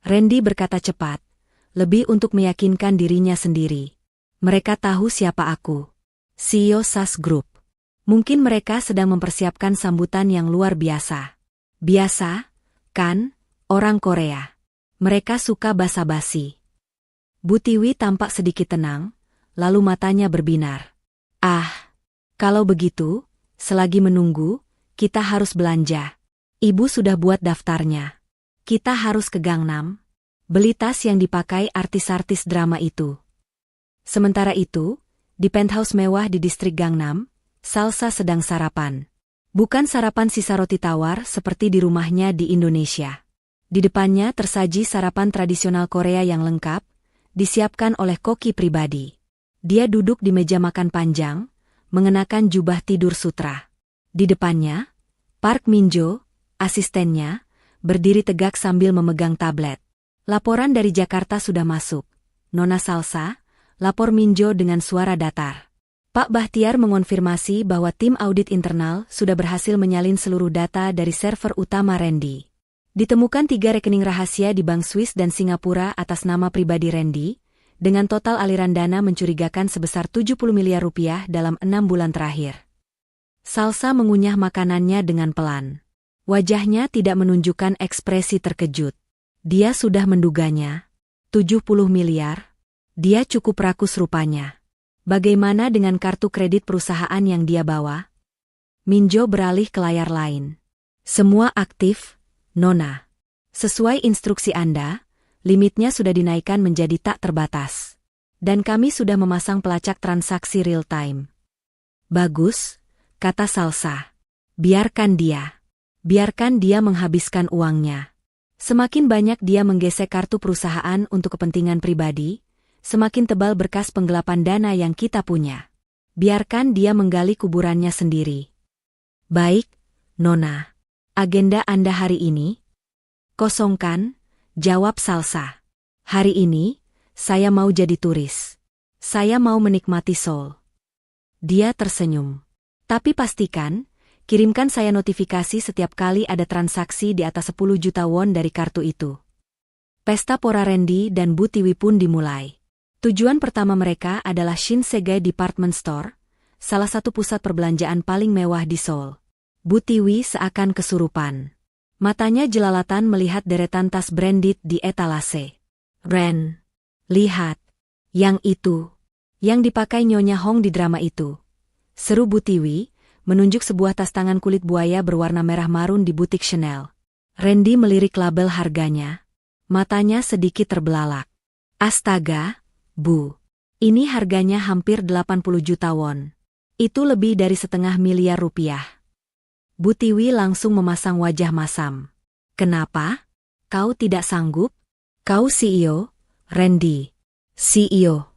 Randy berkata cepat, lebih untuk meyakinkan dirinya sendiri. Mereka tahu siapa aku. CEO SAS Group. Mungkin mereka sedang mempersiapkan sambutan yang luar biasa. Biasa, kan, orang Korea. Mereka suka basa-basi. Bu Tiwi tampak sedikit tenang, lalu matanya berbinar. Ah, kalau begitu, selagi menunggu, kita harus belanja. Ibu sudah buat daftarnya. Kita harus ke Gangnam, beli tas yang dipakai artis-artis drama itu. Sementara itu, di penthouse mewah di distrik Gangnam, Salsa sedang sarapan. Bukan sarapan sisa roti tawar seperti di rumahnya di Indonesia. Di depannya tersaji sarapan tradisional Korea yang lengkap, disiapkan oleh koki pribadi. Dia duduk di meja makan panjang, mengenakan jubah tidur sutra. Di depannya, Park Min-jo, asistennya, berdiri tegak sambil memegang tablet. Laporan dari Jakarta sudah masuk. Nona Salsa, lapor Min-jo dengan suara datar. Pak Bahtiar mengonfirmasi bahwa tim audit internal sudah berhasil menyalin seluruh data dari server utama Randy. Ditemukan 3 rekening rahasia di Bank Swiss dan Singapura atas nama pribadi Randy, dengan total aliran dana mencurigakan sebesar 70 miliar rupiah dalam 6 bulan terakhir. Salsa mengunyah makanannya dengan pelan. Wajahnya tidak menunjukkan ekspresi terkejut. Dia sudah menduganya. 70 miliar? Dia cukup rakus rupanya. Bagaimana dengan kartu kredit perusahaan yang dia bawa? Min-jo beralih ke layar lain. Semua aktif, Nona. Sesuai instruksi Anda, limitnya sudah dinaikkan menjadi tak terbatas. Dan kami sudah memasang pelacak transaksi real time. Bagus, kata Salsa. Biarkan dia. Biarkan dia menghabiskan uangnya. Semakin banyak dia menggesek kartu perusahaan untuk kepentingan pribadi, semakin tebal berkas penggelapan dana yang kita punya. Biarkan dia menggali kuburannya sendiri. Baik, Nona. Agenda Anda hari ini? Kosongkan, jawab Salsa. Hari ini, saya mau jadi turis. Saya mau menikmati Seoul. Dia tersenyum. Tapi pastikan, kirimkan saya notifikasi setiap kali ada transaksi di atas 10 juta won dari kartu itu. Pesta pora Randy dan Bu Tiwi pun dimulai. Tujuan pertama mereka adalah Shinsegae Department Store, salah satu pusat perbelanjaan paling mewah di Seoul. Bu Tiwi seakan kesurupan. Matanya jelalatan melihat deretan tas branded di etalase. Ren, lihat. Yang itu. Yang dipakai Nyonya Hong di drama itu. Seru Bu Tiwi, menunjuk sebuah tas tangan kulit buaya berwarna merah marun di butik Chanel. Randy melirik label harganya. Matanya sedikit terbelalak. Astaga, Bu. Ini harganya hampir 80 juta won. Itu lebih dari 0,5 miliar rupiah. Bu Tiwi langsung memasang wajah masam. Kenapa? Kau tidak sanggup? Kau CEO, Randy. CEO.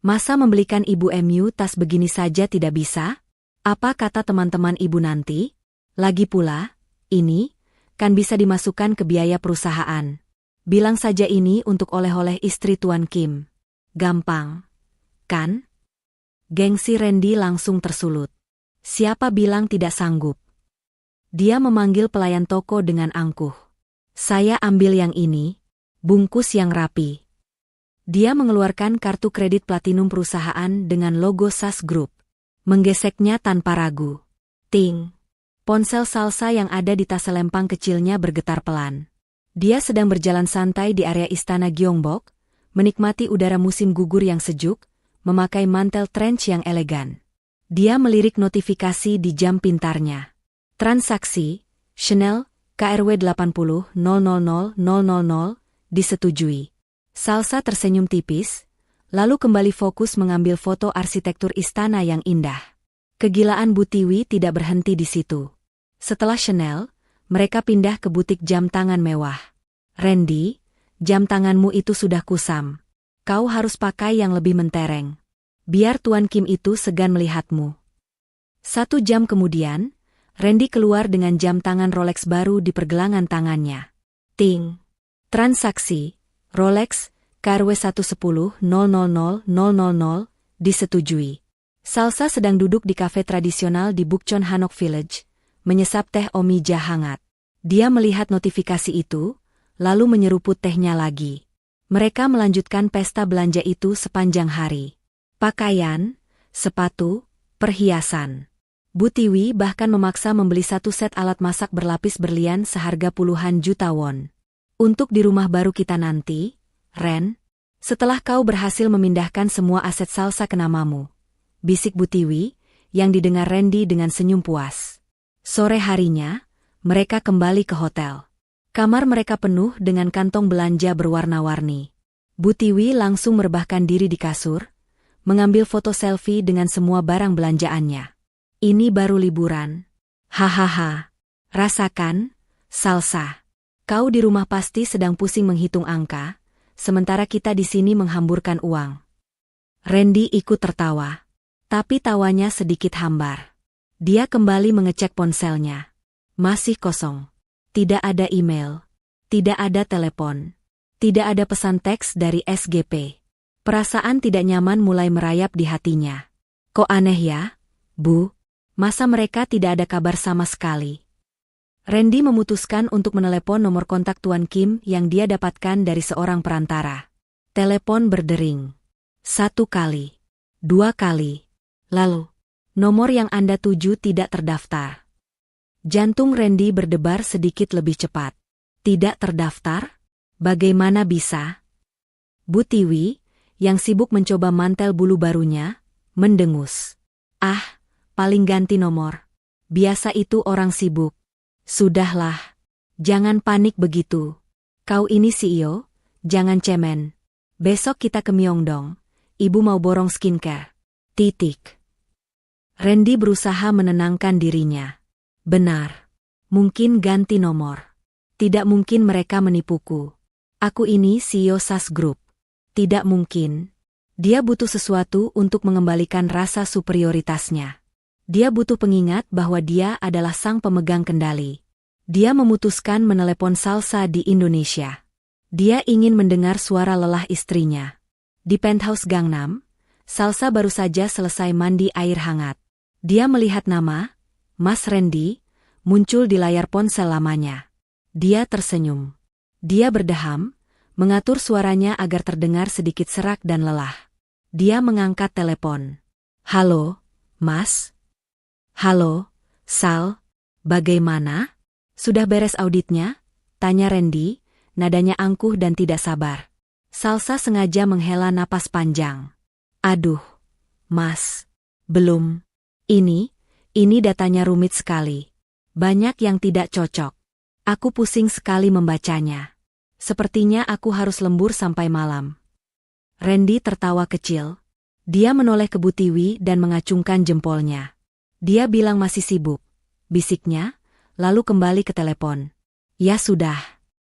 Masa membelikan ibu MU tas begini saja tidak bisa? Apa kata teman-teman ibu nanti? Lagi pula, ini kan bisa dimasukkan ke biaya perusahaan. Bilang saja ini untuk oleh-oleh istri Tuan Kim. Gampang, kan? Gengsi Randy langsung tersulut. Siapa bilang tidak sanggup? Dia memanggil pelayan toko dengan angkuh. Saya ambil yang ini, bungkus yang rapi. Dia mengeluarkan kartu kredit platinum perusahaan dengan logo SAS Group. Menggeseknya tanpa ragu. Ting. Ponsel Salsa yang ada di tas selempang kecilnya bergetar pelan. Dia sedang berjalan santai di area istana Gyeongbok, menikmati udara musim gugur yang sejuk, memakai mantel trench yang elegan. Dia melirik notifikasi di jam pintarnya. Transaksi, Chanel, KRW 80 000 000 disetujui. Salsa tersenyum tipis, lalu kembali fokus mengambil foto arsitektur istana yang indah. Kegilaan Bu Tiwi tidak berhenti di situ. Setelah Chanel, mereka pindah ke butik jam tangan mewah. Randy, jam tanganmu itu sudah kusam. Kau harus pakai yang lebih mentereng. Biar Tuan Kim itu segan melihatmu. 1 jam kemudian, Randy keluar dengan jam tangan Rolex baru di pergelangan tangannya. Ting. Transaksi, Rolex, KRW 110 000 000 disetujui. Salsa sedang duduk di kafe tradisional di Bukchon Hanok Village, menyesap teh omija hangat. Dia melihat notifikasi itu, lalu menyeruput tehnya lagi. Mereka melanjutkan pesta belanja itu sepanjang hari. Pakaian, sepatu, perhiasan. Bu Tiwi bahkan memaksa membeli 1 set alat masak berlapis berlian seharga puluhan juta won. Untuk di rumah baru kita nanti, Ren, setelah kau berhasil memindahkan semua aset Salsa ke namamu. Bisik Bu Tiwi, yang didengar Randy dengan senyum puas. Sore harinya, mereka kembali ke hotel. Kamar mereka penuh dengan kantong belanja berwarna-warni. Bu Tiwi langsung merebahkan diri di kasur, mengambil foto selfie dengan semua barang belanjaannya. Ini baru liburan. Hahaha. Rasakan, Salsa. Kau di rumah pasti sedang pusing menghitung angka, sementara kita di sini menghamburkan uang. Randy ikut tertawa. Tapi tawanya sedikit hambar. Dia kembali mengecek ponselnya. Masih kosong. Tidak ada email. Tidak ada telepon. Tidak ada pesan teks dari SGP. Perasaan tidak nyaman mulai merayap di hatinya. Kok aneh ya, Bu? Masa mereka tidak ada kabar sama sekali? Randy memutuskan untuk menelepon nomor kontak Tuan Kim yang dia dapatkan dari seorang perantara. Telepon berdering. 1 kali. 2 kali. Lalu, nomor yang Anda tuju tidak terdaftar. Jantung Randy berdebar sedikit lebih cepat. Tidak terdaftar? Bagaimana bisa? Bu Tiwi, yang sibuk mencoba mantel bulu barunya, mendengus. Ah, paling ganti nomor. Biasa itu orang sibuk. Sudahlah. Jangan panik begitu. Kau ini CEO, jangan cemen. Besok kita ke Myeongdong. Ibu mau borong skincare. Titik. Randy berusaha menenangkan dirinya. Benar. Mungkin ganti nomor. Tidak mungkin mereka menipuku. Aku ini CEO SAS Group. Tidak mungkin. Dia butuh sesuatu untuk mengembalikan rasa superioritasnya. Dia butuh pengingat bahwa dia adalah sang pemegang kendali. Dia memutuskan menelepon Salsa di Indonesia. Dia ingin mendengar suara lelah istrinya. Di penthouse Gangnam, Salsa baru saja selesai mandi air hangat. Dia melihat nama, Mas Randy, muncul di layar ponsel lamanya. Dia tersenyum. Dia berdeham, mengatur suaranya agar terdengar sedikit serak dan lelah. Dia mengangkat telepon. Halo, Mas? Halo, Sal, bagaimana? Sudah beres auditnya? Tanya Randy, nadanya angkuh dan tidak sabar. Salsa sengaja menghela napas panjang. Aduh, Mas, belum. Ini datanya rumit sekali. Banyak yang tidak cocok. Aku pusing sekali membacanya. Sepertinya aku harus lembur sampai malam. Randy tertawa kecil. Dia menoleh ke Bu Tiwi dan mengacungkan jempolnya. Dia bilang masih sibuk, bisiknya, lalu kembali ke telepon. Ya sudah.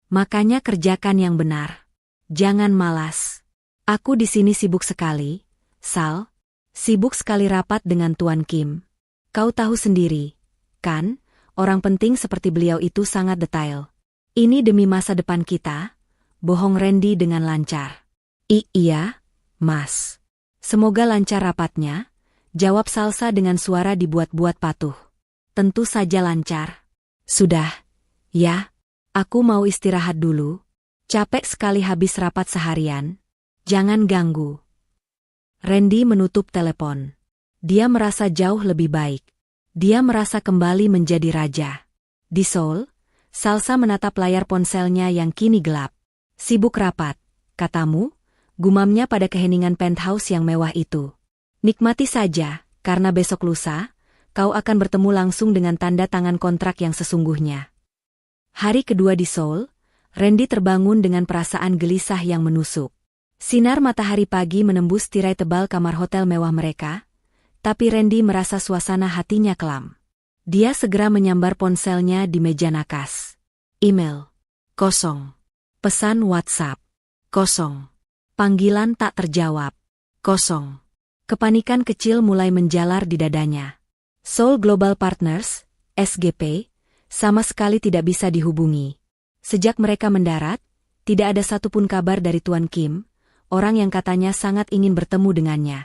Makanya kerjakan yang benar. Jangan malas. Aku di sini sibuk sekali, Sal, sibuk sekali rapat dengan Tuan Kim. Kau tahu sendiri, kan, orang penting seperti beliau itu sangat detail. Ini demi masa depan kita, bohong Randy dengan lancar. Iya, Mas. Semoga lancar rapatnya, jawab Salsa dengan suara dibuat-buat patuh. Tentu saja lancar. Sudah, ya, aku mau istirahat dulu. Capek sekali habis rapat seharian. Jangan ganggu. Randy menutup telepon. Dia merasa jauh lebih baik. Dia merasa kembali menjadi raja. Di Seoul, Salsa menatap layar ponselnya yang kini gelap. Sibuk rapat, katamu? Gumamnya pada keheningan penthouse yang mewah itu. Nikmati saja, karena besok lusa, kau akan bertemu langsung dengan tanda tangan kontrak yang sesungguhnya. Hari kedua di Seoul, Randy terbangun dengan perasaan gelisah yang menusuk. Sinar matahari pagi menembus tirai tebal kamar hotel mewah mereka, tapi Randy merasa suasana hatinya kelam. Dia segera menyambar ponselnya di meja nakas. Email. Kosong. Pesan WhatsApp. Kosong. Panggilan tak terjawab. Kosong. Kepanikan kecil mulai menjalar di dadanya. Seoul Global Partners, SGP, sama sekali tidak bisa dihubungi. Sejak mereka mendarat, tidak ada satupun kabar dari Tuan Kim, orang yang katanya sangat ingin bertemu dengannya.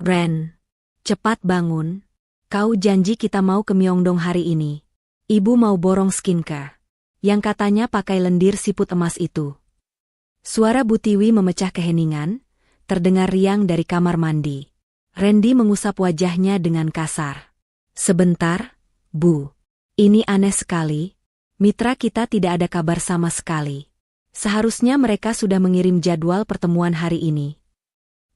Ren, cepat bangun. Kau janji kita mau ke Myeongdong hari ini. Ibu mau borong skincare. Yang katanya pakai lendir siput emas itu. Suara Bu Tiwi memecah keheningan, terdengar riang dari kamar mandi. Randy mengusap wajahnya dengan kasar. Sebentar, Bu. Ini aneh sekali. Mitra kita tidak ada kabar sama sekali. Seharusnya mereka sudah mengirim jadwal pertemuan hari ini.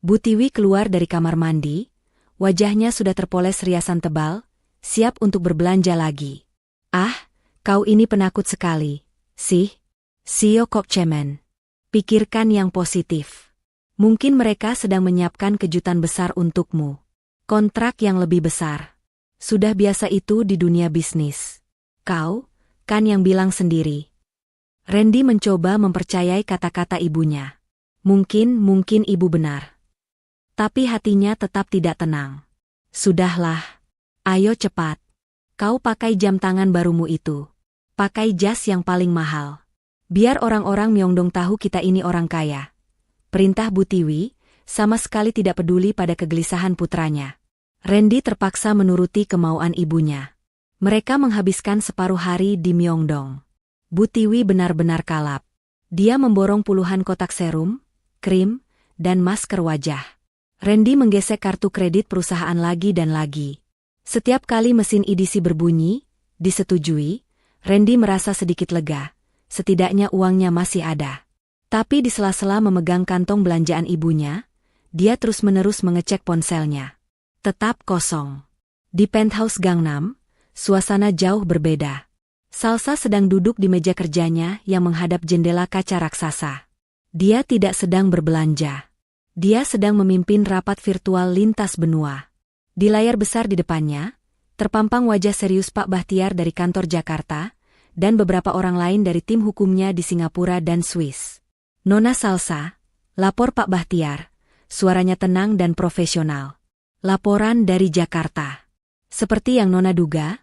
Bu Tiwi keluar dari kamar mandi, wajahnya sudah terpoles riasan tebal, siap untuk berbelanja lagi. Ah, kau ini penakut sekali, Sio Kok Cemen. Pikirkan yang positif. Mungkin mereka sedang menyiapkan kejutan besar untukmu. Kontrak yang lebih besar. Sudah biasa itu di dunia bisnis. Kau, kan yang bilang sendiri. Randy mencoba mempercayai kata-kata ibunya. Mungkin ibu benar. Tapi hatinya tetap tidak tenang. Sudahlah. Ayo cepat. Kau pakai jam tangan barumu itu. Pakai jas yang paling mahal. Biar orang-orang Myeongdong tahu kita ini orang kaya. Perintah Bu Tiwi, sama sekali tidak peduli pada kegelisahan putranya. Randy terpaksa menuruti kemauan ibunya. Mereka menghabiskan separuh hari di Myeongdong. Bu Tiwi benar-benar kalap. Dia memborong puluhan kotak serum, krim, dan masker wajah. Randy menggesek kartu kredit perusahaan lagi dan lagi. Setiap kali mesin edisi berbunyi, disetujui, Randy merasa sedikit lega. Setidaknya uangnya masih ada. Tapi di sela-sela memegang kantong belanjaan ibunya, dia terus-menerus mengecek ponselnya. Tetap kosong. Di penthouse Gangnam, suasana jauh berbeda. Salsa sedang duduk di meja kerjanya yang menghadap jendela kaca raksasa. Dia tidak sedang berbelanja. Dia sedang memimpin rapat virtual lintas benua. Di layar besar di depannya, terpampang wajah serius Pak Bahtiar dari kantor Jakarta, dan beberapa orang lain dari tim hukumnya di Singapura dan Swiss. Nona Salsa, lapor Pak Bahtiar, suaranya tenang dan profesional. Laporan dari Jakarta. Seperti yang Nona duga,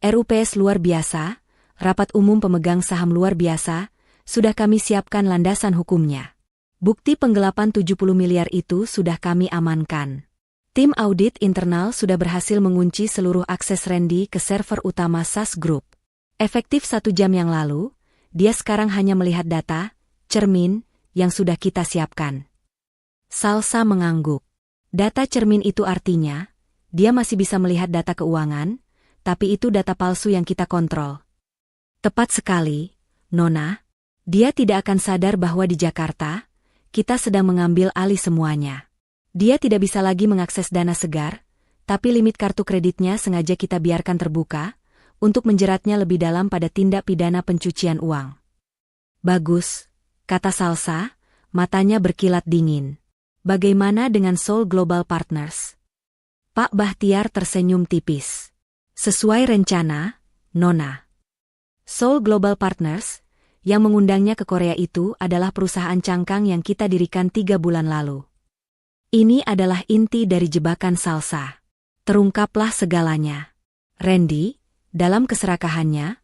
RUPS luar biasa, rapat umum pemegang saham luar biasa, sudah kami siapkan landasan hukumnya. Bukti penggelapan 70 miliar itu sudah kami amankan. Tim audit internal sudah berhasil mengunci seluruh akses Randy ke server utama SAS Group. Efektif 1 jam yang lalu, dia sekarang hanya melihat data, cermin, yang sudah kita siapkan. Salsa mengangguk. Data cermin itu artinya, dia masih bisa melihat data keuangan, tapi itu data palsu yang kita kontrol. Tepat sekali, Nona. Dia tidak akan sadar bahwa di Jakarta, kita sedang mengambil alih semuanya. Dia tidak bisa lagi mengakses dana segar, tapi limit kartu kreditnya sengaja kita biarkan terbuka, untuk menjeratnya lebih dalam pada tindak pidana pencucian uang. Bagus, kata Salsa, matanya berkilat dingin. Bagaimana dengan Seoul Global Partners? Pak Bahtiar tersenyum tipis. Sesuai rencana, Nona. Seoul Global Partners, yang mengundangnya ke Korea itu adalah perusahaan cangkang yang kita dirikan 3 bulan lalu. Ini adalah inti dari jebakan Salsa. Terungkaplah segalanya. Randy, dalam keserakahannya,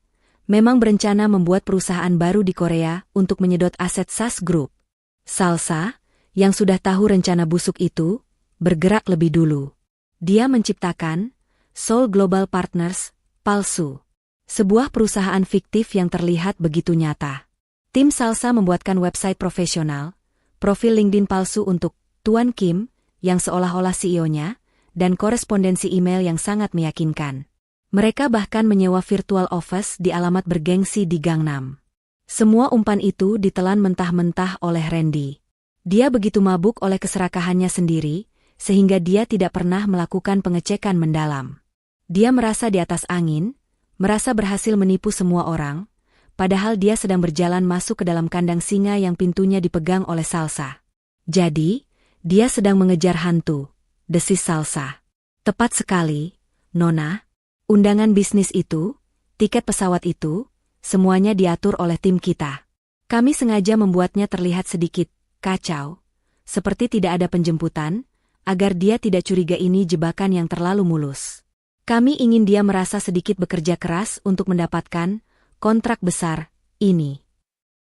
memang berencana membuat perusahaan baru di Korea untuk menyedot aset SAS Group. Salsa, yang sudah tahu rencana busuk itu, bergerak lebih dulu. Dia menciptakan Seoul Global Partners, palsu. Sebuah perusahaan fiktif yang terlihat begitu nyata. Tim Salsa membuatkan website profesional, profil LinkedIn palsu untuk Tuan Kim, yang seolah-olah CEO-nya, dan korespondensi email yang sangat meyakinkan. Mereka bahkan menyewa virtual office di alamat bergengsi di Gangnam. Semua umpan itu ditelan mentah-mentah oleh Randy. Dia begitu mabuk oleh keserakahannya sendiri, sehingga dia tidak pernah melakukan pengecekan mendalam. Dia merasa di atas angin, merasa berhasil menipu semua orang, padahal dia sedang berjalan masuk ke dalam kandang singa yang pintunya dipegang oleh Salsa. Jadi, dia sedang mengejar hantu, desis Salsa. Tepat sekali, Nona. Undangan bisnis itu, tiket pesawat itu, semuanya diatur oleh tim kita. Kami sengaja membuatnya terlihat sedikit kacau, seperti tidak ada penjemputan, agar dia tidak curiga ini jebakan yang terlalu mulus. Kami ingin dia merasa sedikit bekerja keras untuk mendapatkan kontrak besar ini.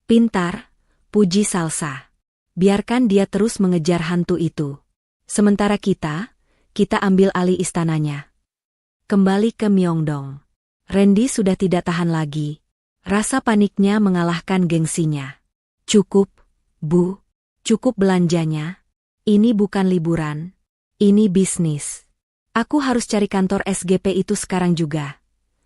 Pintar, puji Salsa. Biarkan dia terus mengejar hantu itu. Sementara kita ambil alih istananya. Kembali ke Myeongdong. Randy sudah tidak tahan lagi. Rasa paniknya mengalahkan gengsinya. Cukup, Bu. Cukup belanjanya. Ini bukan liburan. Ini bisnis. Aku harus cari kantor SGP itu sekarang juga.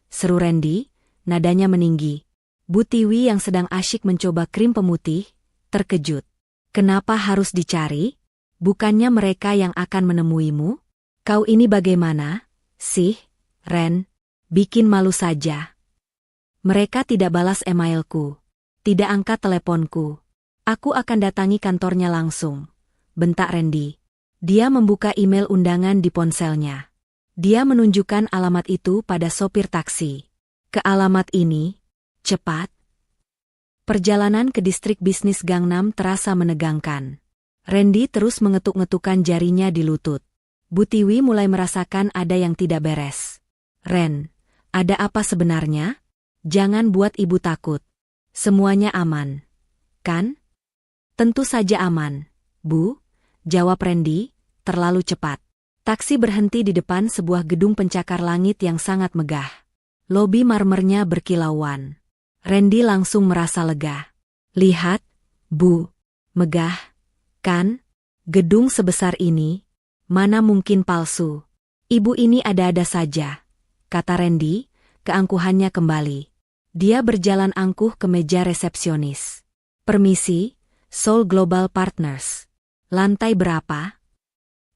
Seru Randy, nadanya meninggi. Bu Tiwi yang sedang asyik mencoba krim pemutih, terkejut. Kenapa harus dicari? Bukannya mereka yang akan menemuimu? Kau ini bagaimana, sih, Ren? Bikin malu saja. Mereka tidak balas emailku. Tidak angkat teleponku. Aku akan datangi kantornya langsung. Bentak Randy. Dia membuka email undangan di ponselnya. Dia menunjukkan alamat itu pada sopir taksi. Ke alamat ini, cepat. Perjalanan ke distrik bisnis Gangnam terasa menegangkan. Randy terus mengetuk-ngetukkan jarinya di lutut. Bu Tiwi mulai merasakan ada yang tidak beres. Ren, ada apa sebenarnya? Jangan buat ibu takut. Semuanya aman. Kan? Tentu saja aman, Bu, jawab Randy, terlalu cepat. Taksi berhenti di depan sebuah gedung pencakar langit yang sangat megah. Lobi marmernya berkilauan. Randy langsung merasa lega. Lihat, Bu, megah, kan? Gedung sebesar ini, mana mungkin palsu. Ibu ini ada-ada saja, kata Randy, keangkuhannya kembali. Dia berjalan angkuh ke meja resepsionis. Permisi, Seoul Global Partners. Lantai berapa?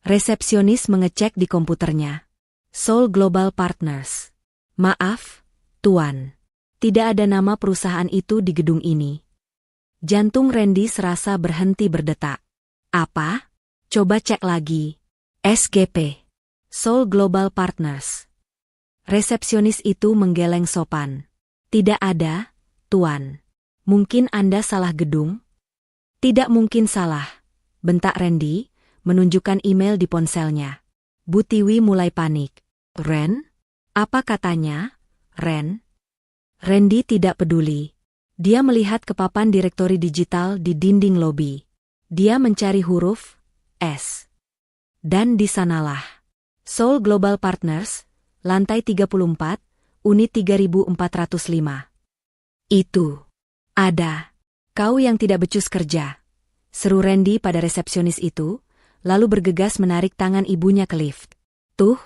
Resepsionis mengecek di komputernya. Seoul Global Partners. Maaf, Tuan. Tidak ada nama perusahaan itu di gedung ini. Jantung Randy serasa berhenti berdetak. Apa? Coba cek lagi. SGP. Seoul Global Partners. Resepsionis itu menggeleng sopan. Tidak ada, Tuan. Mungkin Anda salah gedung? Tidak mungkin salah, bentak Randy, menunjukkan email di ponselnya. Bu Tiwi mulai panik. Ren? Apa katanya, Ren? Randy tidak peduli. Dia melihat ke papan direktori digital di dinding lobi. Dia mencari huruf S. Dan di sanalah. Seoul Global Partners, lantai 34, unit 3405. Itu. Ada. Kau yang tidak becus kerja. Seru Randy pada resepsionis itu, lalu bergegas menarik tangan ibunya ke lift. Tuh,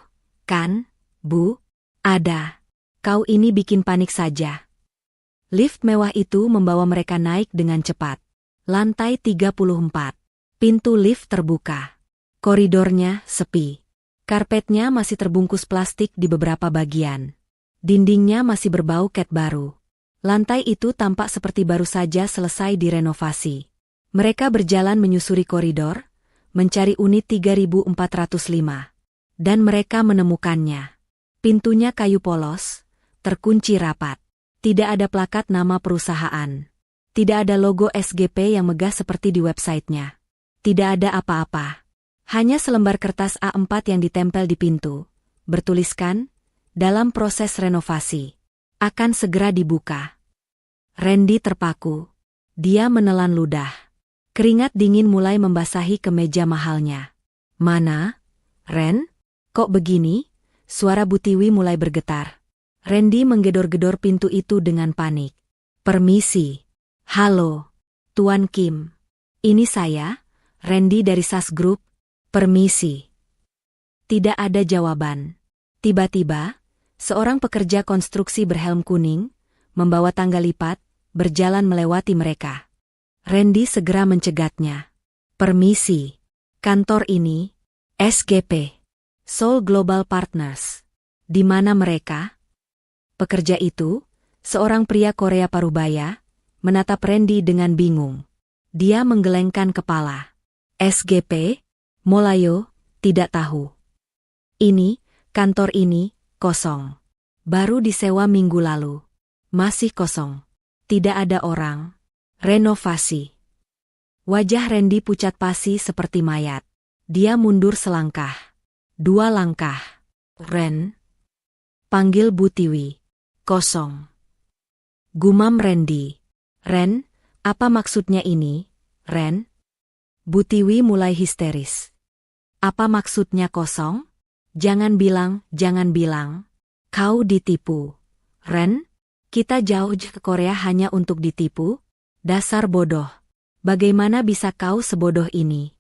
kan, Bu? Ada. Kau ini bikin panik saja. Lift mewah itu membawa mereka naik dengan cepat. Lantai 34. Pintu lift terbuka. Koridornya sepi. Karpetnya masih terbungkus plastik di beberapa bagian. Dindingnya masih berbau cat baru. Lantai itu tampak seperti baru saja selesai direnovasi. Mereka berjalan menyusuri koridor, mencari unit 3405. Dan mereka menemukannya. Pintunya kayu polos, terkunci rapat. Tidak ada plakat nama perusahaan. Tidak ada logo SGP yang megah seperti di websitenya. Tidak ada apa-apa. Hanya selembar kertas A4 yang ditempel di pintu, bertuliskan, dalam proses renovasi. Akan segera dibuka. Randy terpaku. Dia menelan ludah. Keringat dingin mulai membasahi kemeja mahalnya. Mana? Ren? Kok begini? Suara Bu Tiwi mulai bergetar. Randy menggedor-gedor pintu itu dengan panik. Permisi. Halo. Tuan Kim. Ini saya, Randy dari SAS Group. Permisi. Tidak ada jawaban. Tiba-tiba, seorang pekerja konstruksi berhelm kuning, membawa tangga lipat, berjalan melewati mereka. Randy segera mencegatnya. Permisi. Kantor ini, SGP. Seoul Global Partners. Di mana mereka? Pekerja itu, seorang pria Korea Parubaya, menatap Randy dengan bingung. Dia menggelengkan kepala. SGP? Molayo, tidak tahu. Ini, kantor ini, kosong. Baru disewa minggu lalu. Masih kosong. Tidak ada orang. Renovasi. Wajah Randy pucat pasi seperti mayat. Dia mundur selangkah. 2 langkah. Ren. Panggil Bu Tiwi. Kosong. Gumam Randy. Ren, apa maksudnya ini, Ren? Bu Tiwi mulai histeris. Apa maksudnya kosong? Jangan bilang. Kau ditipu. Ren, kita jauh ke Korea hanya untuk ditipu? Dasar bodoh. Bagaimana bisa kau sebodoh ini?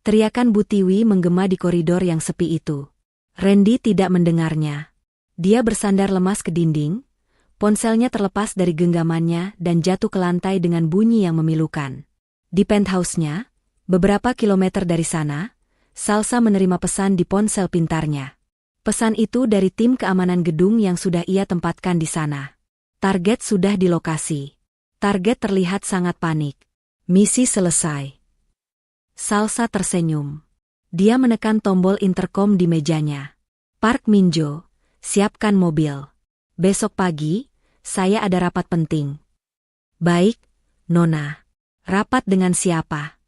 Teriakan Bu Tiwi menggema di koridor yang sepi itu. Randy tidak mendengarnya. Dia bersandar lemas ke dinding, ponselnya terlepas dari genggamannya dan jatuh ke lantai dengan bunyi yang memilukan. Di penthouse-nya, beberapa kilometer dari sana, Salsa menerima pesan di ponsel pintarnya. Pesan itu dari tim keamanan gedung yang sudah ia tempatkan di sana. Target sudah di lokasi. Target terlihat sangat panik. Misi selesai. Salsa tersenyum. Dia menekan tombol intercom di mejanya. Park Minjo, siapkan mobil. Besok pagi, saya ada rapat penting. Baik, Nona. Rapat dengan siapa?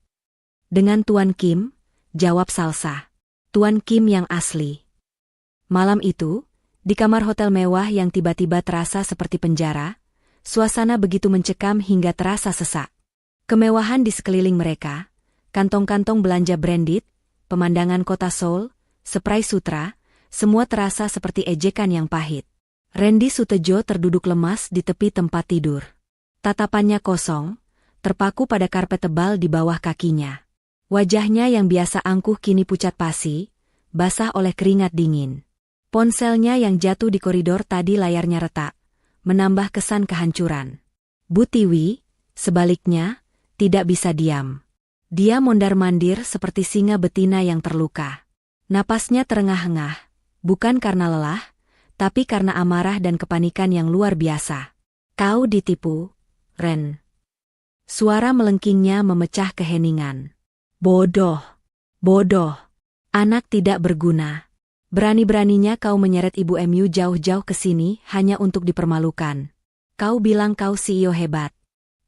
Dengan Tuan Kim, jawab Salsa. Tuan Kim yang asli. Malam itu, di kamar hotel mewah yang tiba-tiba terasa seperti penjara, suasana begitu mencekam hingga terasa sesak. Kemewahan di sekeliling mereka, kantong-kantong belanja branded, pemandangan kota Seoul, spray sutra, semua terasa seperti ejekan yang pahit. Randy Sutejo terduduk lemas di tepi tempat tidur. Tatapannya kosong, terpaku pada karpet tebal di bawah kakinya. Wajahnya yang biasa angkuh kini pucat pasi, basah oleh keringat dingin. Ponselnya yang jatuh di koridor tadi layarnya retak, menambah kesan kehancuran. Bu Tiwi, sebaliknya, tidak bisa diam. Dia mondar-mandir seperti singa betina yang terluka. Napasnya terengah-engah, bukan karena lelah, tapi karena amarah dan kepanikan yang luar biasa. Kau ditipu, Ren. Suara melengkingnya memecah keheningan. Bodoh, bodoh, anak tidak berguna. Berani-beraninya kau menyeret Ibu MU jauh-jauh ke sini hanya untuk dipermalukan. Kau bilang kau CEO hebat.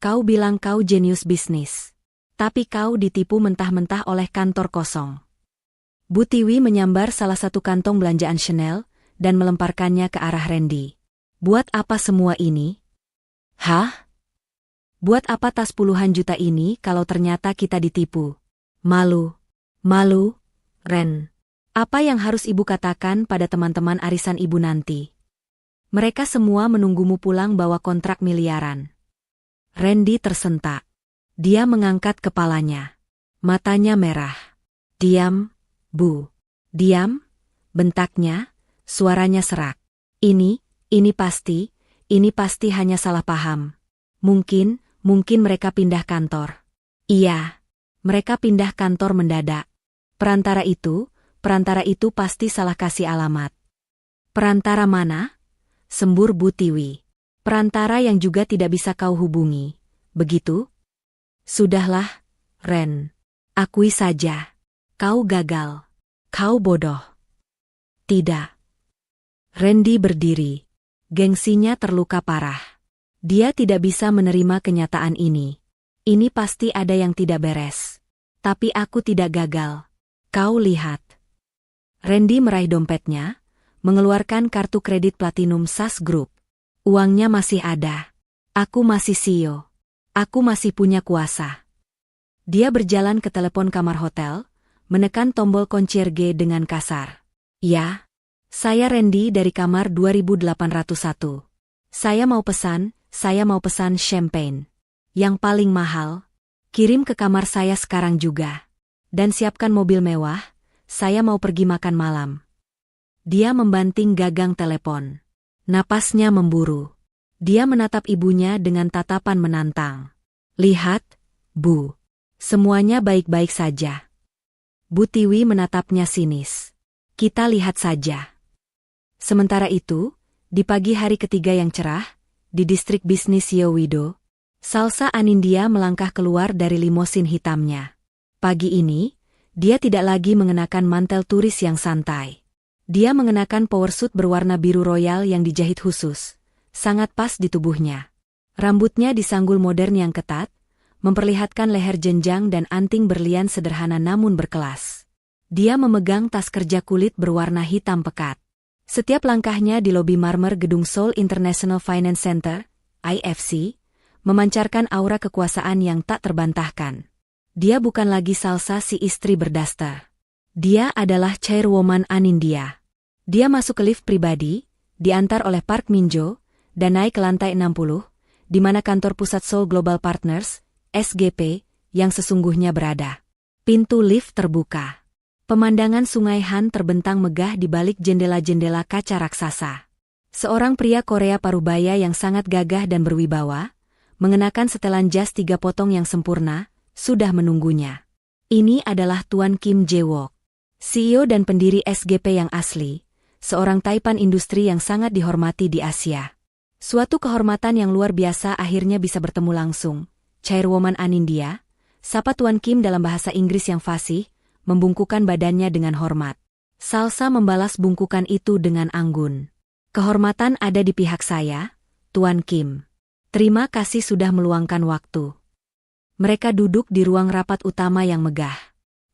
Kau bilang kau jenius bisnis. Tapi kau ditipu mentah-mentah oleh kantor kosong. Bu Tiwi menyambar salah satu kantong belanjaan Chanel dan melemparkannya ke arah Randy. Buat apa semua ini? Hah? Buat apa tas puluhan juta ini kalau ternyata kita ditipu? Malu, Ren. Apa yang harus ibu katakan pada teman-teman arisan ibu nanti? Mereka semua menunggumu pulang bawa kontrak miliaran. Randy tersentak. Dia mengangkat kepalanya. Matanya merah. Diam, Bu. Diam, bentaknya, suaranya serak. Ini pasti hanya salah paham. Mungkin mereka pindah kantor. Iya. Mereka pindah kantor mendadak. Perantara itu pasti salah kasih alamat. Perantara mana? Sembur Bu Tiwi. Perantara yang juga tidak bisa kau hubungi. Begitu? Sudahlah, Ren. Akui saja. Kau gagal. Kau bodoh. Tidak. Randy berdiri. Gengsinya terluka parah. Dia tidak bisa menerima kenyataan ini. Ini pasti ada yang tidak beres. Tapi aku tidak gagal. Kau lihat. Randy meraih dompetnya, mengeluarkan kartu kredit Platinum SAS Group. Uangnya masih ada. Aku masih CEO. Aku masih punya kuasa. Dia berjalan ke telepon kamar hotel, menekan tombol concierge dengan kasar. Ya, saya Randy dari kamar 2801. Saya mau pesan champagne. Yang paling mahal. Kirim ke kamar saya sekarang juga. Dan siapkan mobil mewah, saya mau pergi makan malam. Dia membanting gagang telepon. Napasnya memburu. Dia menatap ibunya dengan tatapan menantang. Lihat, Bu. Semuanya baik-baik saja. Bu Tiwi menatapnya sinis. Kita lihat saja. Sementara itu, di pagi hari ketiga yang cerah, di distrik bisnis Yeowido, Salsa Anindya melangkah keluar dari limosin hitamnya. Pagi ini, dia tidak lagi mengenakan mantel turis yang santai. Dia mengenakan powersuit berwarna biru royal yang dijahit khusus, sangat pas di tubuhnya. Rambutnya disanggul modern yang ketat, memperlihatkan leher jenjang dan anting berlian sederhana namun berkelas. Dia memegang tas kerja kulit berwarna hitam pekat. Setiap langkahnya di lobi marmer gedung Seoul International Finance Center, IFC, memancarkan aura kekuasaan yang tak terbantahkan. Dia bukan lagi Salsa si istri berdaster. Dia adalah Chairwoman Anindya. Dia masuk ke lift pribadi, diantar oleh Park Minjo, dan naik ke lantai 60, di mana kantor pusat Seoul Global Partners, SGP, yang sesungguhnya berada. Pintu lift terbuka. Pemandangan Sungai Han terbentang megah di balik jendela-jendela kaca raksasa. Seorang pria Korea parubaya yang sangat gagah dan berwibawa, mengenakan setelan jas 3 potong yang sempurna, sudah menunggunya. Ini adalah Tuan Kim Jae-wook, CEO dan pendiri SGP yang asli, seorang taipan industri yang sangat dihormati di Asia. Suatu kehormatan yang luar biasa akhirnya bisa bertemu langsung. Chairwoman Anindya, sapa Tuan Kim dalam bahasa Inggris yang fasih, membungkukkan badannya dengan hormat. Salsa membalas bungkukan itu dengan anggun. Kehormatan ada di pihak saya, Tuan Kim. Terima kasih sudah meluangkan waktu. Mereka duduk di ruang rapat utama yang megah.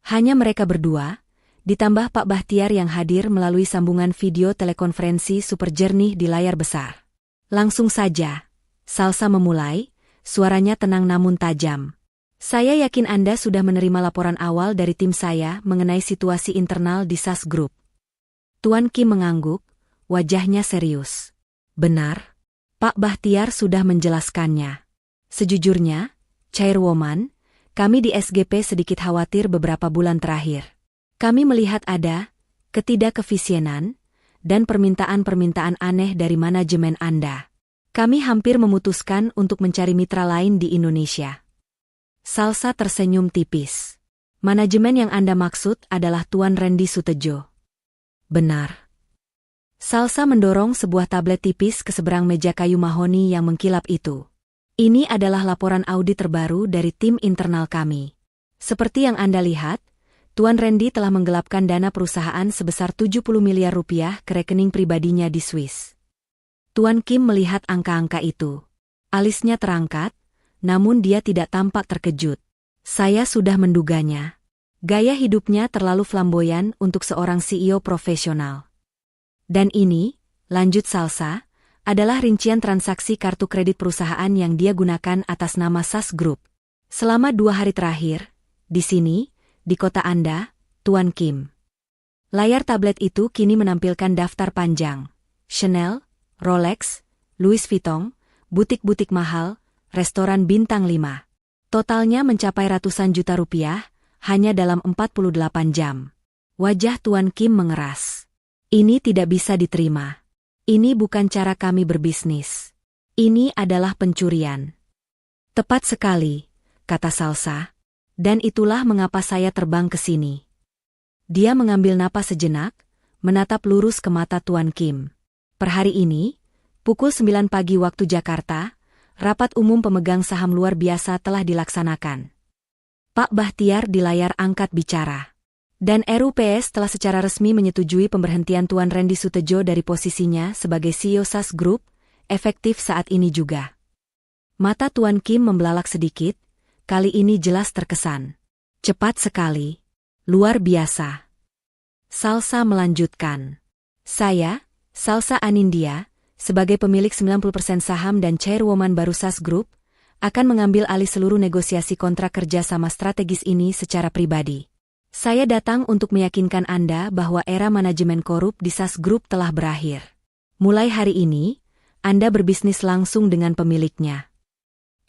Hanya mereka berdua, ditambah Pak Bahtiar yang hadir melalui sambungan video telekonferensi super jernih di layar besar. Langsung saja, Salsa memulai, suaranya tenang namun tajam. Saya yakin Anda sudah menerima laporan awal dari tim saya mengenai situasi internal di SAS Group. Tuan Kim mengangguk, wajahnya serius. Benar. Pak Bahtiar sudah menjelaskannya. Sejujurnya, Chairwoman, kami di SGP sedikit khawatir beberapa bulan terakhir. Kami melihat ada ketidakefisienan dan permintaan-permintaan aneh dari manajemen Anda. Kami hampir memutuskan untuk mencari mitra lain di Indonesia. Salsa tersenyum tipis. Manajemen yang Anda maksud adalah Tuan Randy Sutejo. Benar. Salsa mendorong sebuah tablet tipis ke seberang meja kayu mahoni yang mengkilap itu. Ini adalah laporan audit terbaru dari tim internal kami. Seperti yang Anda lihat, Tuan Randy telah menggelapkan dana perusahaan sebesar 70 miliar rupiah ke rekening pribadinya di Swiss. Tuan Kim melihat angka-angka itu. Alisnya terangkat, namun dia tidak tampak terkejut. Saya sudah menduganya. Gaya hidupnya terlalu flamboyan untuk seorang CEO profesional. Dan ini, lanjut Salsa, adalah rincian transaksi kartu kredit perusahaan yang dia gunakan atas nama SAS Group. Selama 2 hari terakhir, di sini, di kota Anda, Tuan Kim. Layar tablet itu kini menampilkan daftar panjang. Chanel, Rolex, Louis Vuitton, butik-butik mahal, restoran bintang 5. Totalnya mencapai ratusan juta rupiah, hanya dalam 48 jam. Wajah Tuan Kim mengeras. Ini tidak bisa diterima. Ini bukan cara kami berbisnis. Ini adalah pencurian. Tepat sekali, kata Salsa. Dan itulah mengapa saya terbang ke sini. Dia mengambil napas sejenak, menatap lurus ke mata Tuan Kim. Per hari ini, pukul 9 pagi waktu Jakarta, rapat umum pemegang saham luar biasa telah dilaksanakan. Pak Bahtiar di layar angkat bicara. Dan RUPS telah secara resmi menyetujui pemberhentian Tuan Randy Sutejo dari posisinya sebagai CEO SAS Group, efektif saat ini juga. Mata Tuan Kim membelalak sedikit, kali ini jelas terkesan. Cepat sekali. Luar biasa. Salsa melanjutkan. Saya, Salsa Anindya, sebagai pemilik 90% saham dan chairwoman Barusas Group, akan mengambil alih seluruh negosiasi kontrak kerja sama strategis ini secara pribadi. Saya datang untuk meyakinkan Anda bahwa era manajemen korup di SAS Group telah berakhir. Mulai hari ini, Anda berbisnis langsung dengan pemiliknya.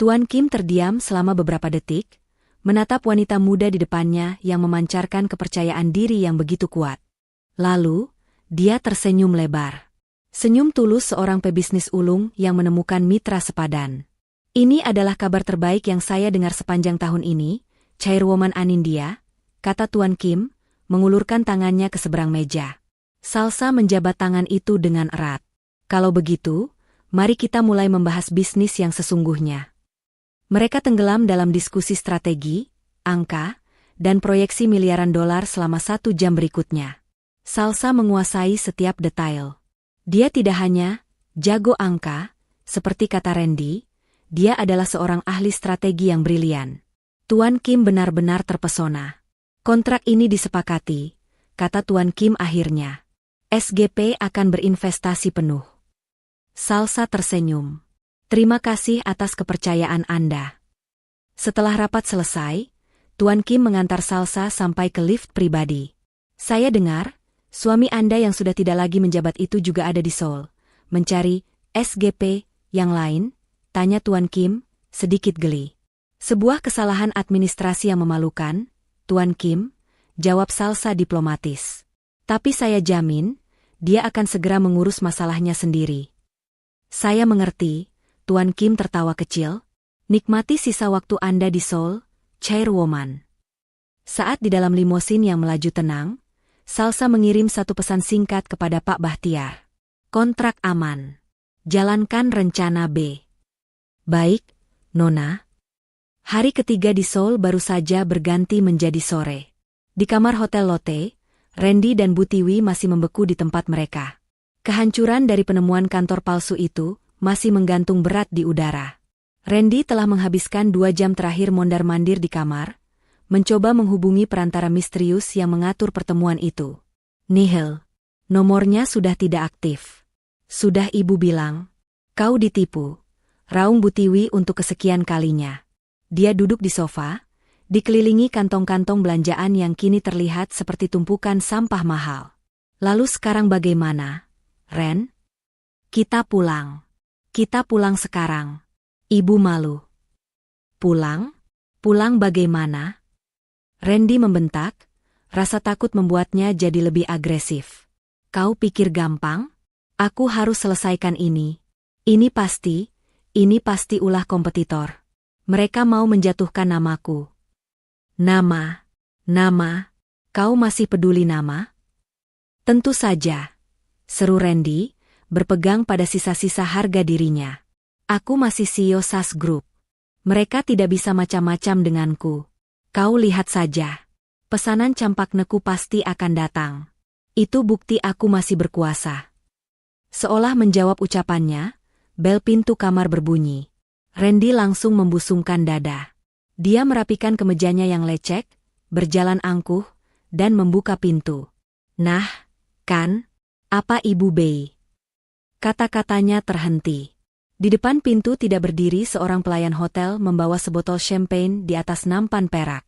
Tuan Kim terdiam selama beberapa detik, menatap wanita muda di depannya yang memancarkan kepercayaan diri yang begitu kuat. Lalu, dia tersenyum lebar. Senyum tulus seorang pebisnis ulung yang menemukan mitra sepadan. Ini adalah kabar terbaik yang saya dengar sepanjang tahun ini, Chairwoman Anindya, kata Tuan Kim, mengulurkan tangannya ke seberang meja. Salsa menjabat tangan itu dengan erat. Kalau begitu, mari kita mulai membahas bisnis yang sesungguhnya. Mereka tenggelam dalam diskusi strategi, angka, dan proyeksi miliaran dolar selama 1 jam berikutnya. Salsa menguasai setiap detail. Dia tidak hanya jago angka, seperti kata Randy, dia adalah seorang ahli strategi yang brilian. Tuan Kim benar-benar terpesona. Kontrak ini disepakati, kata Tuan Kim akhirnya. SGP akan berinvestasi penuh. Salsa tersenyum. Terima kasih atas kepercayaan Anda. Setelah rapat selesai, Tuan Kim mengantar Salsa sampai ke lift pribadi. Saya dengar, suami Anda yang sudah tidak lagi menjabat itu juga ada di Seoul. Mencari SGP yang lain, tanya Tuan Kim, sedikit geli. Sebuah kesalahan administrasi yang memalukan, Tuan Kim, jawab Salsa diplomatis. Tapi saya jamin, dia akan segera mengurus masalahnya sendiri. Saya mengerti, Tuan Kim tertawa kecil. Nikmati sisa waktu Anda di Seoul, Chairwoman. Saat di dalam limosin yang melaju tenang, Salsa mengirim satu pesan singkat kepada Pak Bahtiar. Kontrak aman. Jalankan rencana B. Baik, Nona. Hari ketiga di Seoul baru saja berganti menjadi sore. Di kamar Hotel Lotte, Randy dan Bu Tiwi masih membeku di tempat mereka. Kehancuran dari penemuan kantor palsu itu masih menggantung berat di udara. Randy telah menghabiskan 2 jam terakhir mondar-mandir di kamar, mencoba menghubungi perantara misterius yang mengatur pertemuan itu. Nihil. Nomornya sudah tidak aktif. Sudah Ibu bilang. Kau ditipu. Raung Bu Tiwi untuk kesekian kalinya. Dia duduk di sofa, dikelilingi kantong-kantong belanjaan yang kini terlihat seperti tumpukan sampah mahal. Lalu sekarang bagaimana, Ren? Kita pulang. Kita pulang sekarang. Ibu malu. Pulang? Pulang bagaimana? Randy membentak, rasa takut membuatnya jadi lebih agresif. Kau pikir gampang? Aku harus selesaikan ini. Ini pasti ulah kompetitor. Mereka mau menjatuhkan namaku. Nama, kau masih peduli nama? Tentu saja, seru Randy, berpegang pada sisa-sisa harga dirinya. Aku masih CEO SAS Group. Mereka tidak bisa macam-macam denganku. Kau lihat saja. Pesanan campak neku pasti akan datang. Itu bukti aku masih berkuasa. Seolah menjawab ucapannya, bel pintu kamar berbunyi. Randy langsung membusungkan dada. Dia merapikan kemejanya yang lecek, berjalan angkuh, dan membuka pintu. Nah, kan? Apa Ibu Bei? Kata-katanya terhenti. Di depan pintu tidak berdiri seorang pelayan hotel membawa sebotol champagne di atas nampan perak.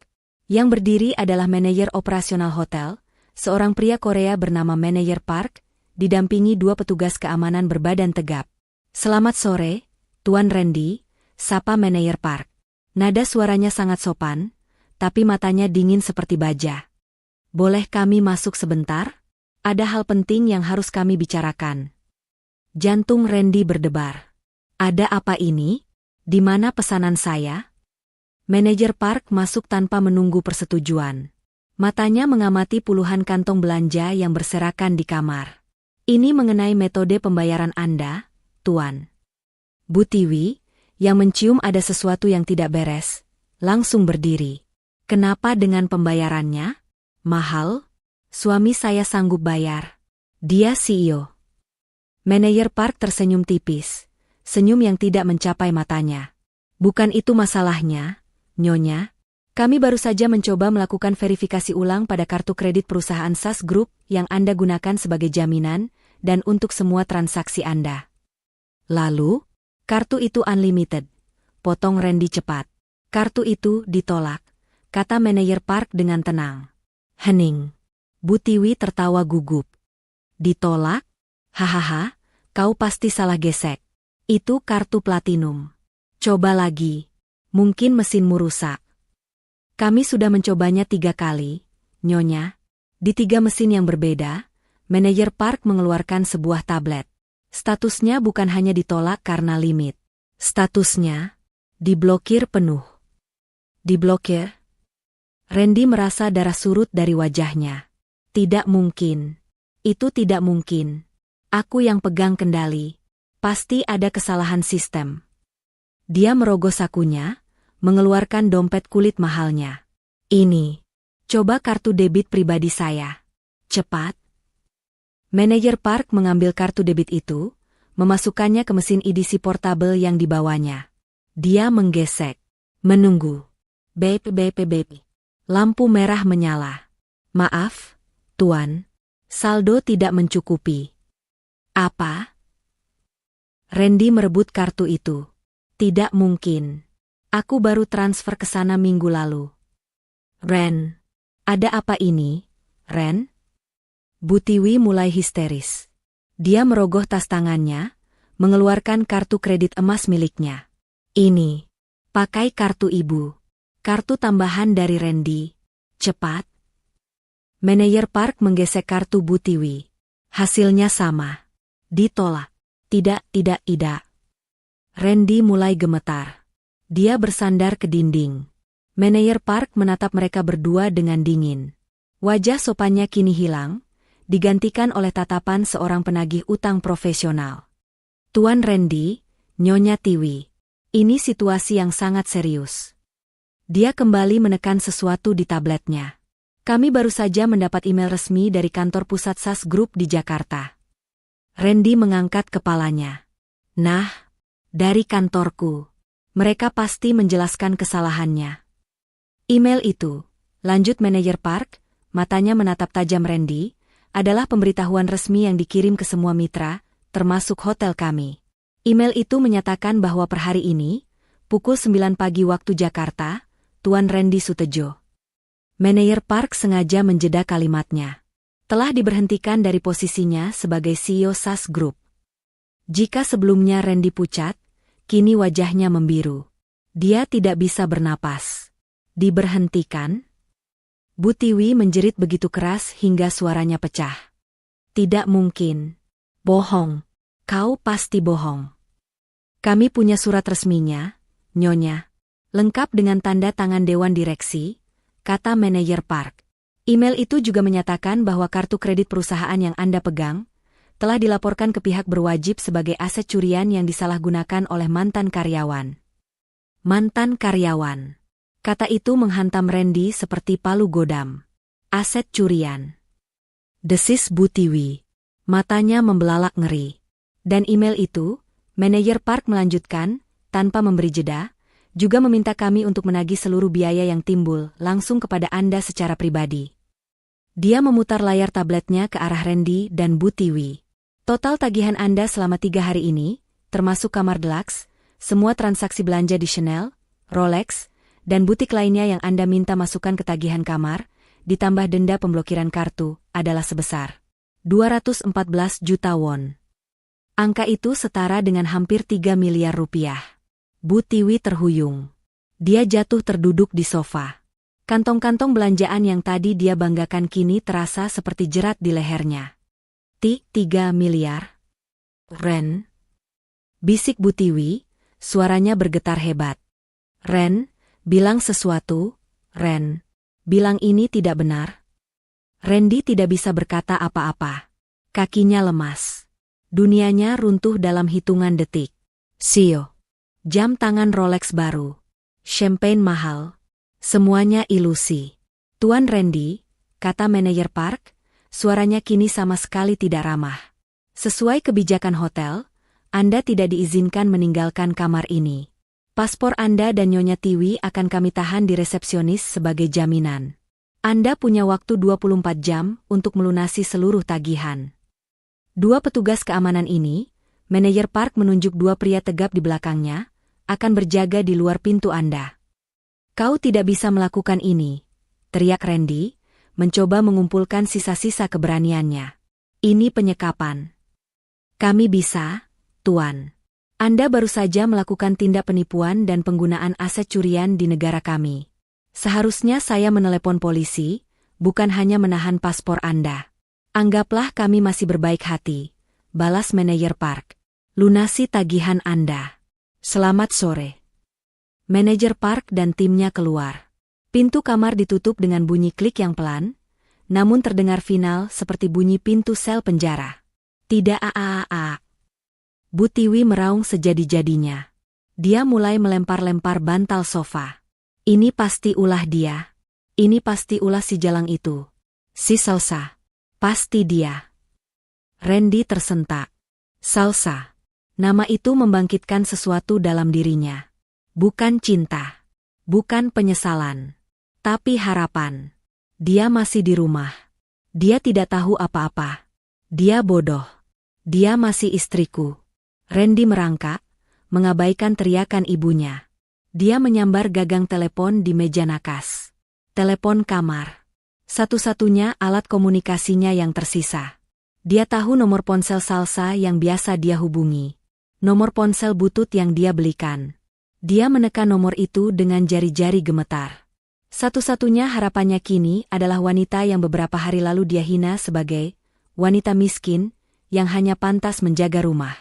Yang berdiri adalah manajer operasional hotel, seorang pria Korea bernama Manajer Park, didampingi 2 petugas keamanan berbadan tegap. Selamat sore, Tuan Randy, sapa Manajer Park. Nada suaranya sangat sopan, tapi matanya dingin seperti baja. Boleh kami masuk sebentar? Ada hal penting yang harus kami bicarakan. Jantung Randy berdebar. Ada apa ini? Di mana pesanan saya? Manajer Park masuk tanpa menunggu persetujuan. Matanya mengamati puluhan kantong belanja yang berserakan di kamar. Ini mengenai metode pembayaran Anda, Tuan. Bu Tiwi, yang mencium ada sesuatu yang tidak beres, langsung berdiri. Kenapa dengan pembayarannya? Mahal? Suami saya sanggup bayar. Dia CEO. Manajer Park tersenyum tipis, senyum yang tidak mencapai matanya. Bukan itu masalahnya, Nyonya. Kami baru saja mencoba melakukan verifikasi ulang pada kartu kredit perusahaan SAS Group yang Anda gunakan sebagai jaminan dan untuk semua transaksi Anda. Lalu, kartu itu unlimited. Potong Randy cepat. Kartu itu ditolak, kata manajer Park dengan tenang. Hening. Bu Tiwi tertawa gugup. Ditolak? Hahaha, kau pasti salah gesek. Itu kartu platinum. Coba lagi. Mungkin mesinmu rusak. Kami sudah mencobanya 3 kali, Nyonya. Di 3 mesin yang berbeda, manajer Park mengeluarkan sebuah tablet. Statusnya bukan hanya ditolak karena limit. Statusnya diblokir penuh. Diblokir? Randy merasa darah surut dari wajahnya. Tidak mungkin. Itu tidak mungkin. Aku yang pegang kendali. Pasti ada kesalahan sistem. Dia merogoh sakunya, mengeluarkan dompet kulit mahalnya. Ini. Coba kartu debit pribadi saya. Cepat. Manajer Park mengambil kartu debit itu, memasukkannya ke mesin edisi portabel yang dibawanya. Dia menggesek. Menunggu. Beep. Lampu merah menyala. Maaf, Tuan. Saldo tidak mencukupi. Apa? Randy merebut kartu itu. Tidak mungkin. Aku baru transfer ke sana minggu lalu. Ren. Ada apa ini, Ren? Bu Tiwi mulai histeris. Dia merogoh tas tangannya, mengeluarkan kartu kredit emas miliknya. Ini. Pakai kartu ibu. Kartu tambahan dari Randy. Cepat. Manajer Park menggesek kartu Bu Tiwi. Hasilnya sama. Ditolak. Tidak. Randy mulai gemetar. Dia bersandar ke dinding. Manajer Park menatap mereka berdua dengan dingin. Wajah sopannya kini hilang, digantikan oleh tatapan seorang penagih utang profesional. Tuan Randy, Nyonya Tiwi, ini situasi yang sangat serius. Dia kembali menekan sesuatu di tabletnya. Kami baru saja mendapat email resmi dari kantor pusat SAS Group di Jakarta. Randy mengangkat kepalanya. Nah, dari kantorku. Mereka pasti menjelaskan kesalahannya. Email itu, lanjut manajer Park, matanya menatap tajam Randy, adalah pemberitahuan resmi yang dikirim ke semua mitra, termasuk hotel kami. Email itu menyatakan bahwa per hari ini, pukul 9 pagi waktu Jakarta, Tuan Randy Sutejo. Manajer Park sengaja menjeda kalimatnya. Telah diberhentikan dari posisinya sebagai CEO SAS Group. Jika sebelumnya Randy pucat, kini wajahnya membiru. Dia tidak bisa bernapas. Diberhentikan? Bu Tiwi menjerit begitu keras hingga suaranya pecah. Tidak mungkin. Bohong. Kau pasti bohong. Kami punya surat resminya, Nyonya. Lengkap dengan tanda tangan Dewan Direksi, kata manajer Park. Email itu juga menyatakan bahwa kartu kredit perusahaan yang Anda pegang telah dilaporkan ke pihak berwajib sebagai aset curian yang disalahgunakan oleh mantan karyawan. Mantan karyawan. Kata itu menghantam Randy seperti palu godam. Aset curian. Desis Bu Tiwi. Matanya membelalak ngeri. Dan email itu, manajer Park melanjutkan, tanpa memberi jeda, juga meminta kami untuk menagih seluruh biaya yang timbul langsung kepada Anda secara pribadi. Dia memutar layar tabletnya ke arah Randy dan Bu Tiwi. Total tagihan Anda selama 3 hari ini, termasuk kamar deluxe, semua transaksi belanja di Chanel, Rolex, dan butik lainnya yang Anda minta masukkan ke tagihan kamar, ditambah denda pemblokiran kartu, adalah sebesar 214 juta won. Angka itu setara dengan hampir 3 miliar rupiah. Bu Tiwi terhuyung. Dia jatuh terduduk di sofa. Kantong-kantong belanjaan yang tadi dia banggakan kini terasa seperti jerat di lehernya. 3 miliar? Ren? Bisik Bu Tiwi, suaranya bergetar hebat. Ren, bilang sesuatu, Ren. Bilang ini tidak benar. Randy tidak bisa berkata apa-apa. Kakinya lemas. Dunianya runtuh dalam hitungan detik. Sio. Jam tangan Rolex baru. Champagne mahal. Semuanya ilusi. Tuan Randy, kata manajer Park, suaranya kini sama sekali tidak ramah. Sesuai kebijakan hotel, Anda tidak diizinkan meninggalkan kamar ini. Paspor Anda dan Nyonya Tiwi akan kami tahan di resepsionis sebagai jaminan. Anda punya waktu 24 jam untuk melunasi seluruh tagihan. Dua petugas keamanan ini, manajer park menunjuk dua pria tegap di belakangnya, akan berjaga di luar pintu Anda. Kau tidak bisa melakukan ini, teriak Randy, mencoba mengumpulkan sisa-sisa keberaniannya. Ini penyekapan. Kami bisa, Tuan. Anda baru saja melakukan tindak penipuan dan penggunaan aset curian di negara kami. Seharusnya saya menelepon polisi, bukan hanya menahan paspor Anda. Anggaplah kami masih berbaik hati, balas manajer park. Lunasi tagihan Anda. Selamat sore. Manajer park dan timnya keluar. Pintu kamar ditutup dengan bunyi klik yang pelan, namun terdengar final seperti bunyi pintu sel penjara. Tidak a. Bu Tiwi meraung sejadi-jadinya. Dia mulai melempar-lempar bantal sofa. Ini pasti ulah dia. Ini pasti ulah si jalang itu. Si Salsa. Pasti dia. Randy tersentak. Salsa. Nama itu membangkitkan sesuatu dalam dirinya. Bukan cinta. Bukan penyesalan. Tapi harapan. Dia masih di rumah. Dia tidak tahu apa-apa. Dia bodoh. Dia masih istriku. Randy merangkak, mengabaikan teriakan ibunya. Dia menyambar gagang telepon di meja nakas. Telepon kamar. Satu-satunya alat komunikasinya yang tersisa. Dia tahu nomor ponsel Salsa yang biasa dia hubungi. Nomor ponsel butut yang dia belikan. Dia menekan nomor itu dengan jari-jari gemetar. Satu-satunya harapannya kini adalah wanita yang beberapa hari lalu dia hina sebagai wanita miskin yang hanya pantas menjaga rumah.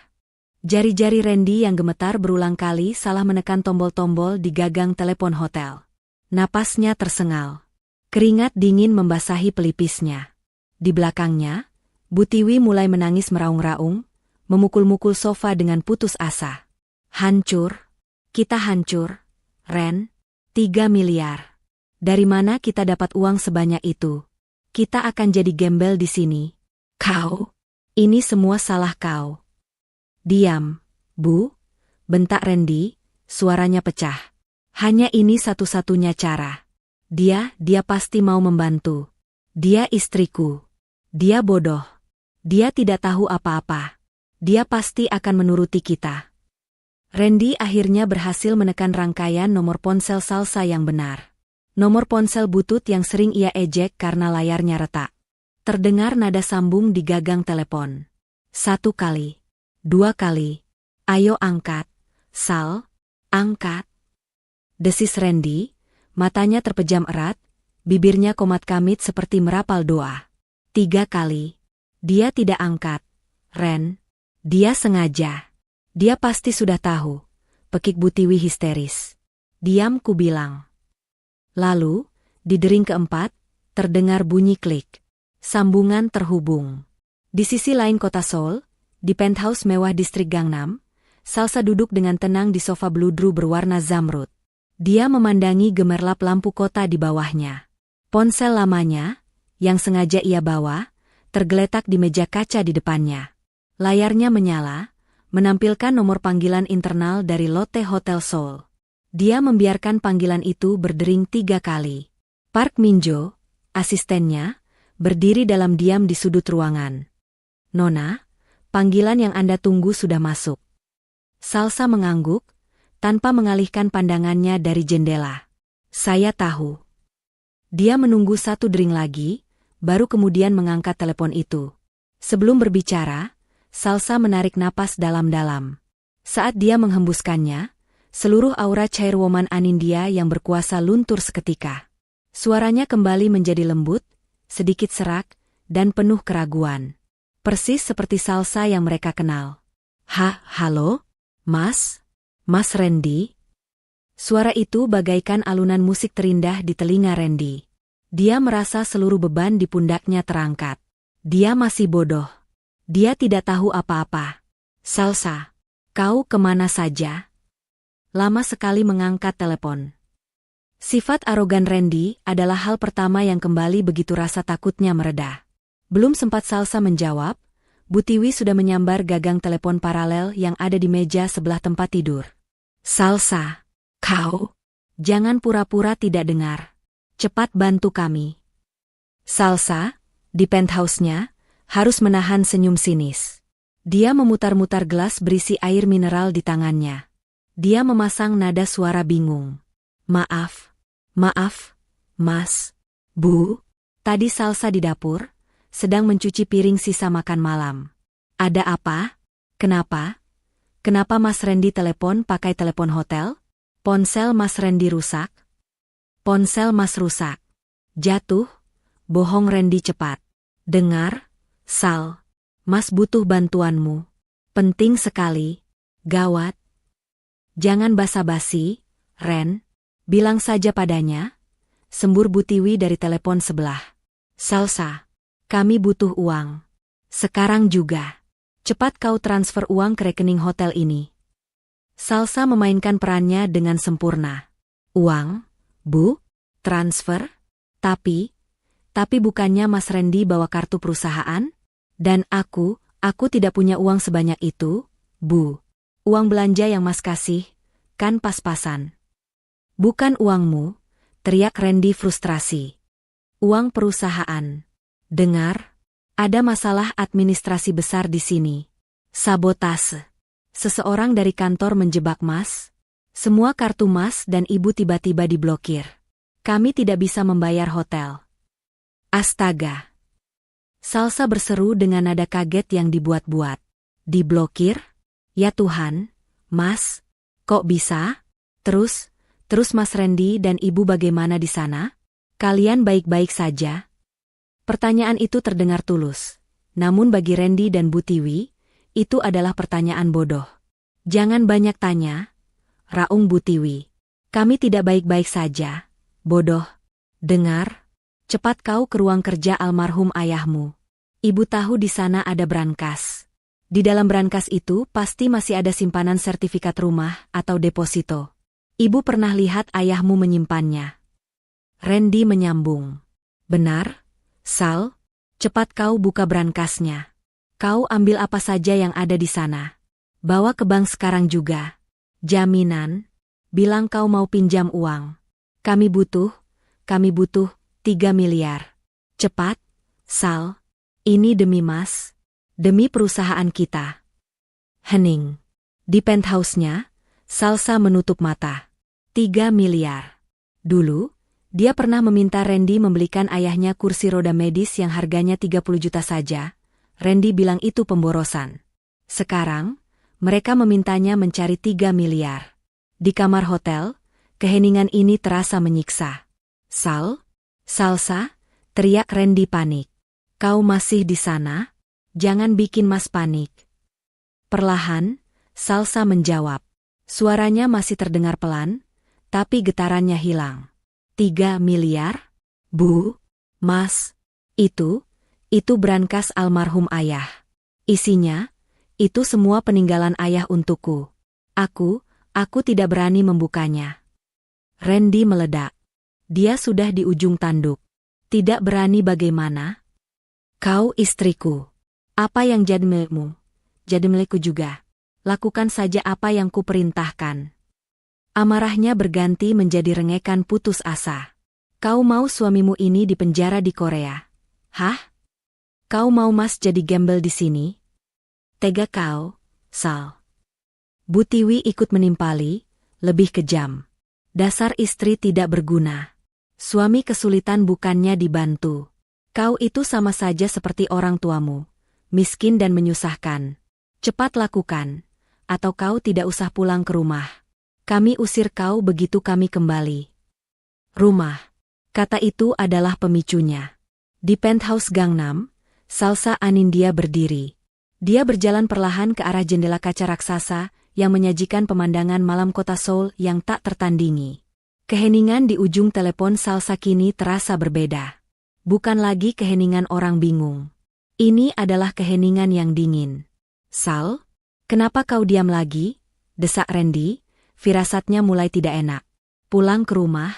Jari-jari Randy yang gemetar berulang kali salah menekan tombol-tombol di gagang telepon hotel. Napasnya tersengal. Keringat dingin membasahi pelipisnya. Di belakangnya, Bu Tiwi mulai menangis meraung-raung, memukul-mukul sofa dengan putus asa. Hancur. Kita hancur. Ren. 3 miliar. Dari mana kita dapat uang sebanyak itu? Kita akan jadi gembel di sini. Kau. Ini semua salah kau. Diam, Bu, bentak Randy, suaranya pecah. Hanya ini satu-satunya cara. Dia pasti mau membantu. Dia istriku. Dia bodoh. Dia tidak tahu apa-apa. Dia pasti akan menuruti kita. Randy akhirnya berhasil menekan rangkaian nomor ponsel Salsa yang benar. Nomor ponsel butut yang sering ia ejek karena layarnya retak. Terdengar nada sambung di gagang telepon. 1 kali. 2 kali. Ayo angkat. Sal, angkat. Desis Randy, matanya terpejam erat, bibirnya komat kamit seperti merapal doa. 3 kali. Dia tidak angkat. Ren. Dia sengaja. Dia pasti sudah tahu. Pekik Bu Tiwi histeris. Diam ku bilang. Lalu, di dering keempat, terdengar bunyi klik. Sambungan terhubung. Di sisi lain kota Seoul, di penthouse mewah distrik Gangnam, Salsa duduk dengan tenang di sofa bludru berwarna zamrud. Dia memandangi gemerlap lampu kota di bawahnya. Ponsel lamanya, yang sengaja ia bawa, tergeletak di meja kaca di depannya. Layarnya menyala, menampilkan nomor panggilan internal dari Lotte Hotel Seoul. Dia membiarkan panggilan itu berdering 3 kali. Park Minjo, asistennya, berdiri dalam diam di sudut ruangan. Nona, panggilan yang Anda tunggu sudah masuk. Salsa mengangguk, tanpa mengalihkan pandangannya dari jendela. Saya tahu. Dia menunggu 1 dering lagi, baru kemudian mengangkat telepon itu. Sebelum berbicara, Salsa menarik napas dalam-dalam. Saat dia menghembuskannya, seluruh aura chairwoman Anindya yang berkuasa luntur seketika. Suaranya kembali menjadi lembut, sedikit serak, dan penuh keraguan. Persis seperti Salsa yang mereka kenal. Halo? Mas? Mas Randy? Suara itu bagaikan alunan musik terindah di telinga Randy. Dia merasa seluruh beban di pundaknya terangkat. Dia masih bodoh. Dia tidak tahu apa-apa. Salsa, kau kemana saja? Lama sekali mengangkat telepon. Sifat arogan Randy adalah hal pertama yang kembali begitu rasa takutnya mereda. Belum sempat Salsa menjawab, Bu Tiwi sudah menyambar gagang telepon paralel yang ada di meja sebelah tempat tidur. Salsa. Kau, jangan pura-pura tidak dengar. Cepat bantu kami. Salsa, di penthouse-nya, harus menahan senyum sinis. Dia memutar-mutar gelas berisi air mineral di tangannya. Dia memasang nada suara bingung. Maaf, Mas, Bu. Tadi Salsa di dapur, sedang mencuci piring sisa makan malam. Ada apa? Kenapa? Kenapa Mas Randy telepon pakai telepon hotel? Ponsel Mas Randy rusak? Ponsel Mas rusak. Jatuh? Bohong Randy cepat. Dengar, Sal. Mas butuh bantuanmu. Penting sekali. Gawat. Jangan basa-basi, Ren. Bilang saja padanya. Sembur Bu Tiwi dari telepon sebelah. Salsa. Kami butuh uang. Sekarang juga. Cepat kau transfer uang ke rekening hotel ini. Salsa memainkan perannya dengan sempurna. Uang? Bu? Transfer? Tapi bukannya Mas Randy bawa kartu perusahaan? Dan aku tidak punya uang sebanyak itu, Bu. Uang belanja yang Mas kasih, kan pas-pasan. Bukan uangmu, teriak Randy frustrasi. Uang perusahaan. Dengar, ada masalah administrasi besar di sini. Sabotase. Seseorang dari kantor menjebak Mas. Semua kartu Mas dan Ibu tiba-tiba diblokir. Kami tidak bisa membayar hotel. Astaga. Salsa berseru dengan nada kaget yang dibuat-buat. Diblokir? Ya Tuhan, Mas, kok bisa? Terus Mas Randy dan Ibu bagaimana di sana? Kalian baik-baik saja? Pertanyaan itu terdengar tulus. Namun bagi Randy dan Bu Tiwi, itu adalah pertanyaan bodoh. Jangan banyak tanya, raung Bu Tiwi. Kami tidak baik-baik saja, bodoh. Dengar, cepat kau ke ruang kerja almarhum ayahmu. Ibu tahu di sana ada brankas. Di dalam brankas itu pasti masih ada simpanan sertifikat rumah atau deposito. Ibu pernah lihat ayahmu menyimpannya. Randy menyambung. Benar, Sal, cepat kau buka brankasnya. Kau ambil apa saja yang ada di sana. Bawa ke bank sekarang juga. Jaminan, bilang kau mau pinjam uang. Kami butuh 3 miliar. Cepat, Sal. Ini demi Mas. Demi perusahaan kita. Hening. Di penthouse-nya, Salsa menutup mata. 3 miliar. Dulu, dia pernah meminta Randy membelikan ayahnya kursi roda medis yang harganya 30 juta saja. Randy bilang itu pemborosan. Sekarang, mereka memintanya mencari 3 miliar. Di kamar hotel, keheningan ini terasa menyiksa. Salsa, teriak Randy panik. Kau masih di sana? Jangan bikin Mas panik. Perlahan, Salsa menjawab. Suaranya masih terdengar pelan, tapi getarannya hilang. 3 miliar? Bu, Mas, itu brankas almarhum ayah. Isinya, itu semua peninggalan ayah untukku. Aku tidak berani membukanya. Randy meledak. Dia sudah di ujung tanduk. Tidak berani bagaimana? Kau istriku. Apa yang jadi milikmu? Jadi milikku juga. Lakukan saja apa yang kuperintahkan. Amarahnya berganti menjadi rengekan putus asa. Kau mau suamimu ini dipenjara di Korea? Hah? Kau mau Mas jadi gembel di sini? Tega kau, Sal. Bu Tiwi ikut menimpali, lebih kejam. Dasar istri tidak berguna. Suami kesulitan bukannya dibantu. Kau itu sama saja seperti orang tuamu, miskin dan menyusahkan. Cepat lakukan, atau kau tidak usah pulang ke rumah. Kami usir kau begitu kami kembali. Rumah. Kata itu adalah pemicunya. Di penthouse Gangnam, Salsa Anindya berdiri. Dia berjalan perlahan ke arah jendela kaca raksasa yang menyajikan pemandangan malam kota Seoul yang tak tertandingi. Keheningan di ujung telepon Salsa kini terasa berbeda. Bukan lagi keheningan orang bingung. Ini adalah keheningan yang dingin. Sal, kenapa kau diam lagi? Desak Randy, firasatnya mulai tidak enak. Pulang ke rumah?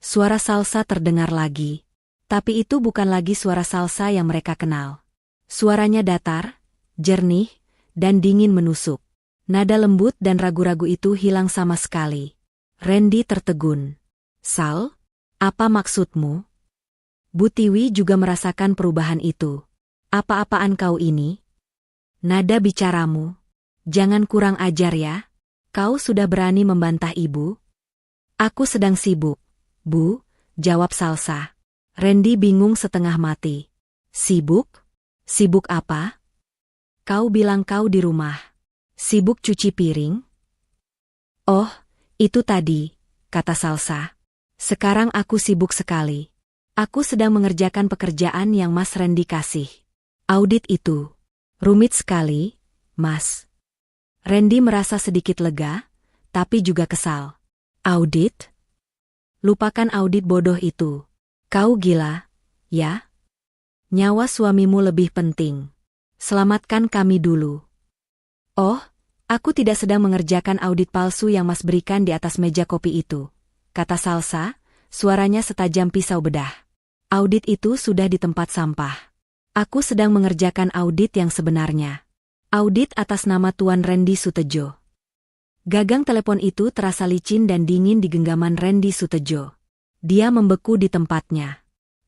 Suara Salsa terdengar lagi. Tapi itu bukan lagi suara Salsa yang mereka kenal. Suaranya datar, jernih, dan dingin menusuk. Nada lembut dan ragu-ragu itu hilang sama sekali. Randy tertegun. Sal, apa maksudmu? Bu Tiwi juga merasakan perubahan itu. Apa-apaan kau ini? Nada bicaramu. Jangan kurang ajar ya. Kau sudah berani membantah ibu? Aku sedang sibuk, Bu, jawab Salsa. Randy bingung setengah mati. Sibuk? Sibuk apa? Kau bilang kau di rumah. Sibuk cuci piring? Oh, itu tadi, kata Salsa. Sekarang aku sibuk sekali. Aku sedang mengerjakan pekerjaan yang Mas Randy kasih. Audit itu. Rumit sekali, Mas. Randy merasa sedikit lega, tapi juga kesal. Audit? Lupakan audit bodoh itu. Kau gila, ya? Nyawa suamimu lebih penting. Selamatkan kami dulu. Oh, aku tidak sedang mengerjakan audit palsu yang Mas berikan di atas meja kopi itu, kata Salsa, suaranya setajam pisau bedah. Audit itu sudah di tempat sampah. Aku sedang mengerjakan audit yang sebenarnya. Audit atas nama Tuan Randy Sutejo. Gagang telepon itu terasa licin dan dingin di genggaman Randy Sutejo. Dia membeku di tempatnya.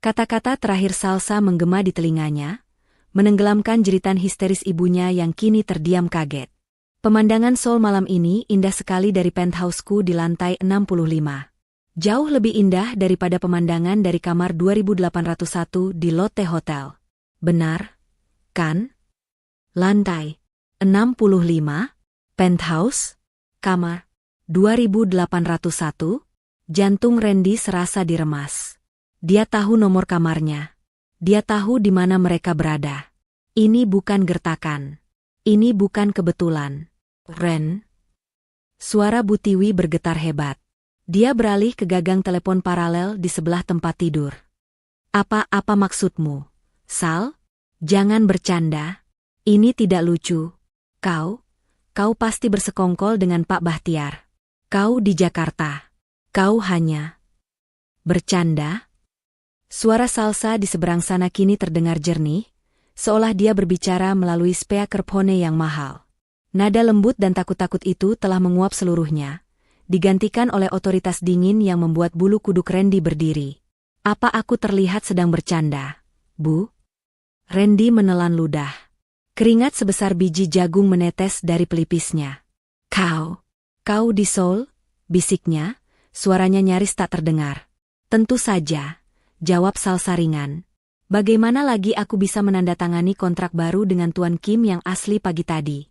Kata-kata terakhir Salsa menggema di telinganya, menenggelamkan jeritan histeris ibunya yang kini terdiam kaget. Pemandangan Seoul malam ini indah sekali dari penthouseku di lantai 65. Jauh lebih indah daripada pemandangan dari kamar 2801 di Lotte Hotel. Benar, kan? Lantai 65, penthouse, kamar 2801, jantung Randy serasa diremas. Dia tahu nomor kamarnya. Dia tahu di mana mereka berada. Ini bukan gertakan. Ini bukan kebetulan. Ren. Suara Bu Tiwi bergetar hebat. Dia beralih ke gagang telepon paralel di sebelah tempat tidur. Apa maksudmu? Sal, jangan bercanda. Ini tidak lucu. Kau pasti bersekongkol dengan Pak Bahtiar. Kau di Jakarta. Kau hanya bercanda. Suara Salsa di seberang sana kini terdengar jernih, seolah dia berbicara melalui speakerphone yang mahal. Nada lembut dan takut-takut itu telah menguap seluruhnya, digantikan oleh otoritas dingin yang membuat bulu kuduk Randy berdiri. Apa aku terlihat sedang bercanda, Bu? Randy menelan ludah. Keringat sebesar biji jagung menetes dari pelipisnya. Kau di Seoul? Bisiknya, suaranya nyaris tak terdengar. Tentu saja, jawab Salsa ringan. Bagaimana lagi aku bisa menandatangani kontrak baru dengan Tuan Kim yang asli pagi tadi?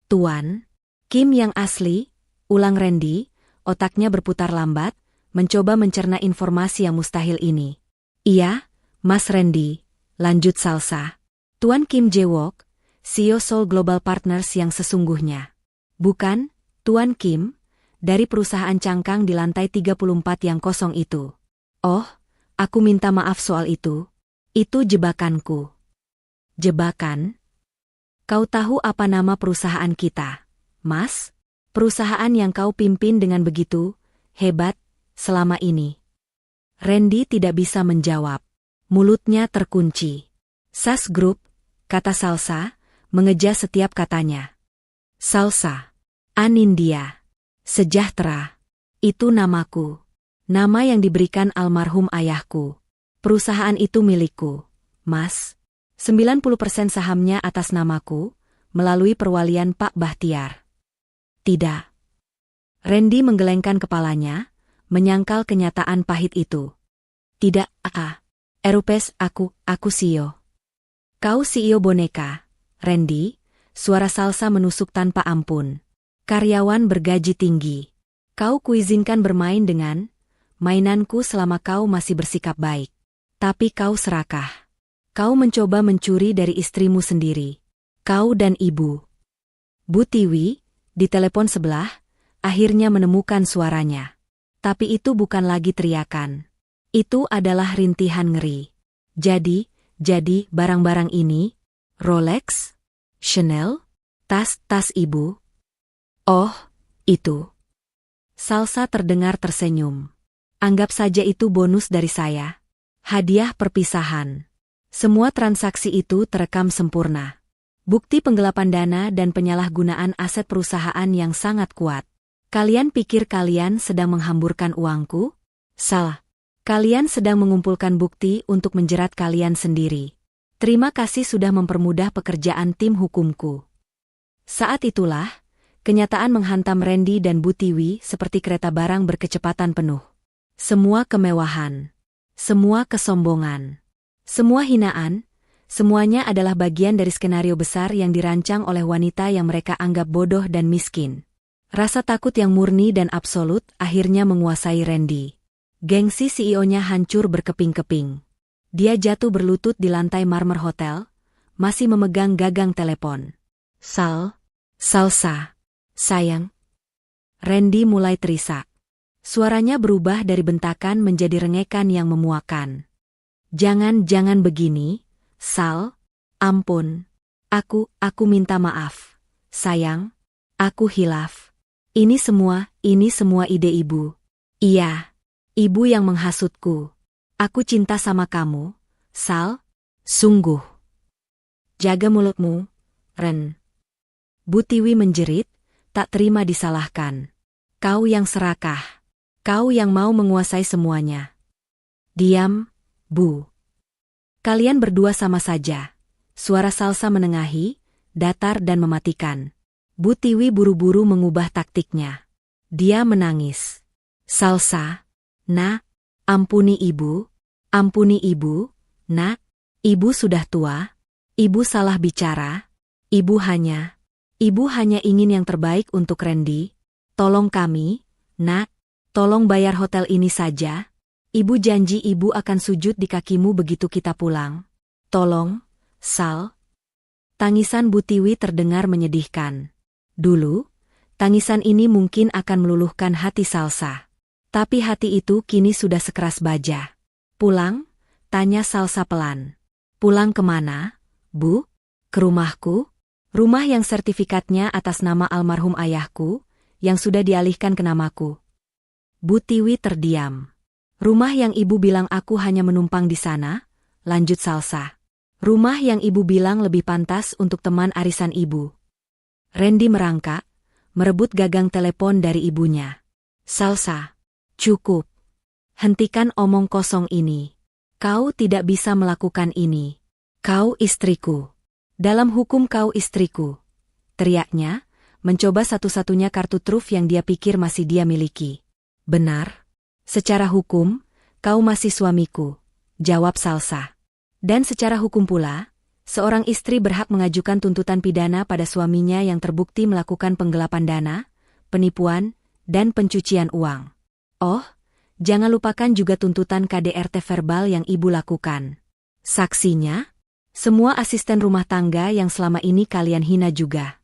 Tuan Kim yang asli? Ulang Randy, otaknya berputar lambat, mencoba mencerna informasi yang mustahil ini. Iya, Mas Randy, lanjut Salsa. Tuan Kim Jae-wook, CEO Seoul Global Partners yang sesungguhnya. Bukan, Tuan Kim, dari perusahaan cangkang di lantai 34 yang kosong itu. Oh, aku minta maaf soal itu. Itu jebakanku. Jebakan? Kau tahu apa nama perusahaan kita, Mas? Perusahaan yang kau pimpin dengan begitu hebat selama ini. Randy tidak bisa menjawab. Mulutnya terkunci. SAS Group, kata Salsa, mengeja setiap katanya. Salsa. Anindya. Sejahtera. Itu namaku. Nama yang diberikan almarhum ayahku. Perusahaan itu milikku, Mas. 90% sahamnya atas namaku, melalui perwalian Pak Bahtiar. Tidak. Randy menggelengkan kepalanya, menyangkal kenyataan pahit itu. Tidak, Erupes, aku CEO. Kau CEO boneka, Randy, suara Salsa menusuk tanpa ampun. Karyawan bergaji tinggi. Kau kuizinkan bermain dengan mainanku selama kau masih bersikap baik. Tapi kau serakah. Kau mencoba mencuri dari istrimu sendiri. Kau dan ibu. Bu Tiwi, di telepon sebelah, akhirnya menemukan suaranya. Tapi itu bukan lagi teriakan. Itu adalah rintihan ngeri. Jadi barang-barang ini, Rolex, Chanel, tas ibu. Oh, itu. Salsa terdengar tersenyum. Anggap saja itu bonus dari saya. Hadiah perpisahan. Semua transaksi itu terekam sempurna. Bukti penggelapan dana dan penyalahgunaan aset perusahaan yang sangat kuat. Kalian pikir kalian sedang menghamburkan uangku? Salah. Kalian sedang mengumpulkan bukti untuk menjerat kalian sendiri. Terima kasih sudah mempermudah pekerjaan tim hukumku. Saat itulah, kenyataan menghantam Randy dan Bu Tiwi seperti kereta barang berkecepatan penuh. Semua kemewahan, semua kesombongan, semua hinaan, semuanya adalah bagian dari skenario besar yang dirancang oleh wanita yang mereka anggap bodoh dan miskin. Rasa takut yang murni dan absolut akhirnya menguasai Randy. Gengsi CEO-nya hancur berkeping-keping. Dia jatuh berlutut di lantai marmer hotel, masih memegang gagang telepon. Salsa, sayang. Randy mulai terisak. Suaranya berubah dari bentakan menjadi rengekan yang memuakan. Jangan begini, Sal. Ampun. Aku minta maaf. Sayang, aku hilaf. Ini semua ide ibu. Iya, ibu yang menghasutku. Aku cinta sama kamu, Sal. Sungguh. Jaga mulutmu, Ren. Bu Tiwi menjerit, tak terima disalahkan. Kau yang serakah. Kau yang mau menguasai semuanya. Diam, Bu. Kalian berdua sama saja. Suara Salsa menengahi, datar dan mematikan. Bu Tiwi buru-buru mengubah taktiknya. Dia menangis. Salsa, Nak, ampuni ibu, Nak. Ibu sudah tua, ibu salah bicara, ibu hanya ingin yang terbaik untuk Randy. Tolong kami, Nak, tolong bayar hotel ini saja. Ibu janji ibu akan sujud di kakimu begitu kita pulang. Tolong, Sal. Tangisan Bu Tiwi terdengar menyedihkan. Dulu, tangisan ini mungkin akan meluluhkan hati Salsa. Tapi hati itu kini sudah sekeras baja. Pulang? Tanya Salsa pelan. Pulang kemana, Bu? Ke rumahku? Rumah yang sertifikatnya atas nama almarhum ayahku, yang sudah dialihkan ke namaku. Bu Tiwi terdiam. Rumah yang ibu bilang aku hanya menumpang di sana, lanjut Salsa. Rumah yang ibu bilang lebih pantas untuk teman arisan ibu. Randy merangkak, merebut gagang telepon dari ibunya. Salsa, cukup. Hentikan omong kosong ini. Kau tidak bisa melakukan ini. Kau istriku. Dalam hukum kau istriku. Teriaknya, mencoba satu-satunya kartu truf yang dia pikir masih dia miliki. Benar. Secara hukum, kau masih suamiku. Jawab Salsa. Dan secara hukum pula, seorang istri berhak mengajukan tuntutan pidana pada suaminya yang terbukti melakukan penggelapan dana, penipuan, dan pencucian uang. Oh, jangan lupakan juga tuntutan KDRT verbal yang ibu lakukan. Saksinya? Semua asisten rumah tangga yang selama ini kalian hina juga.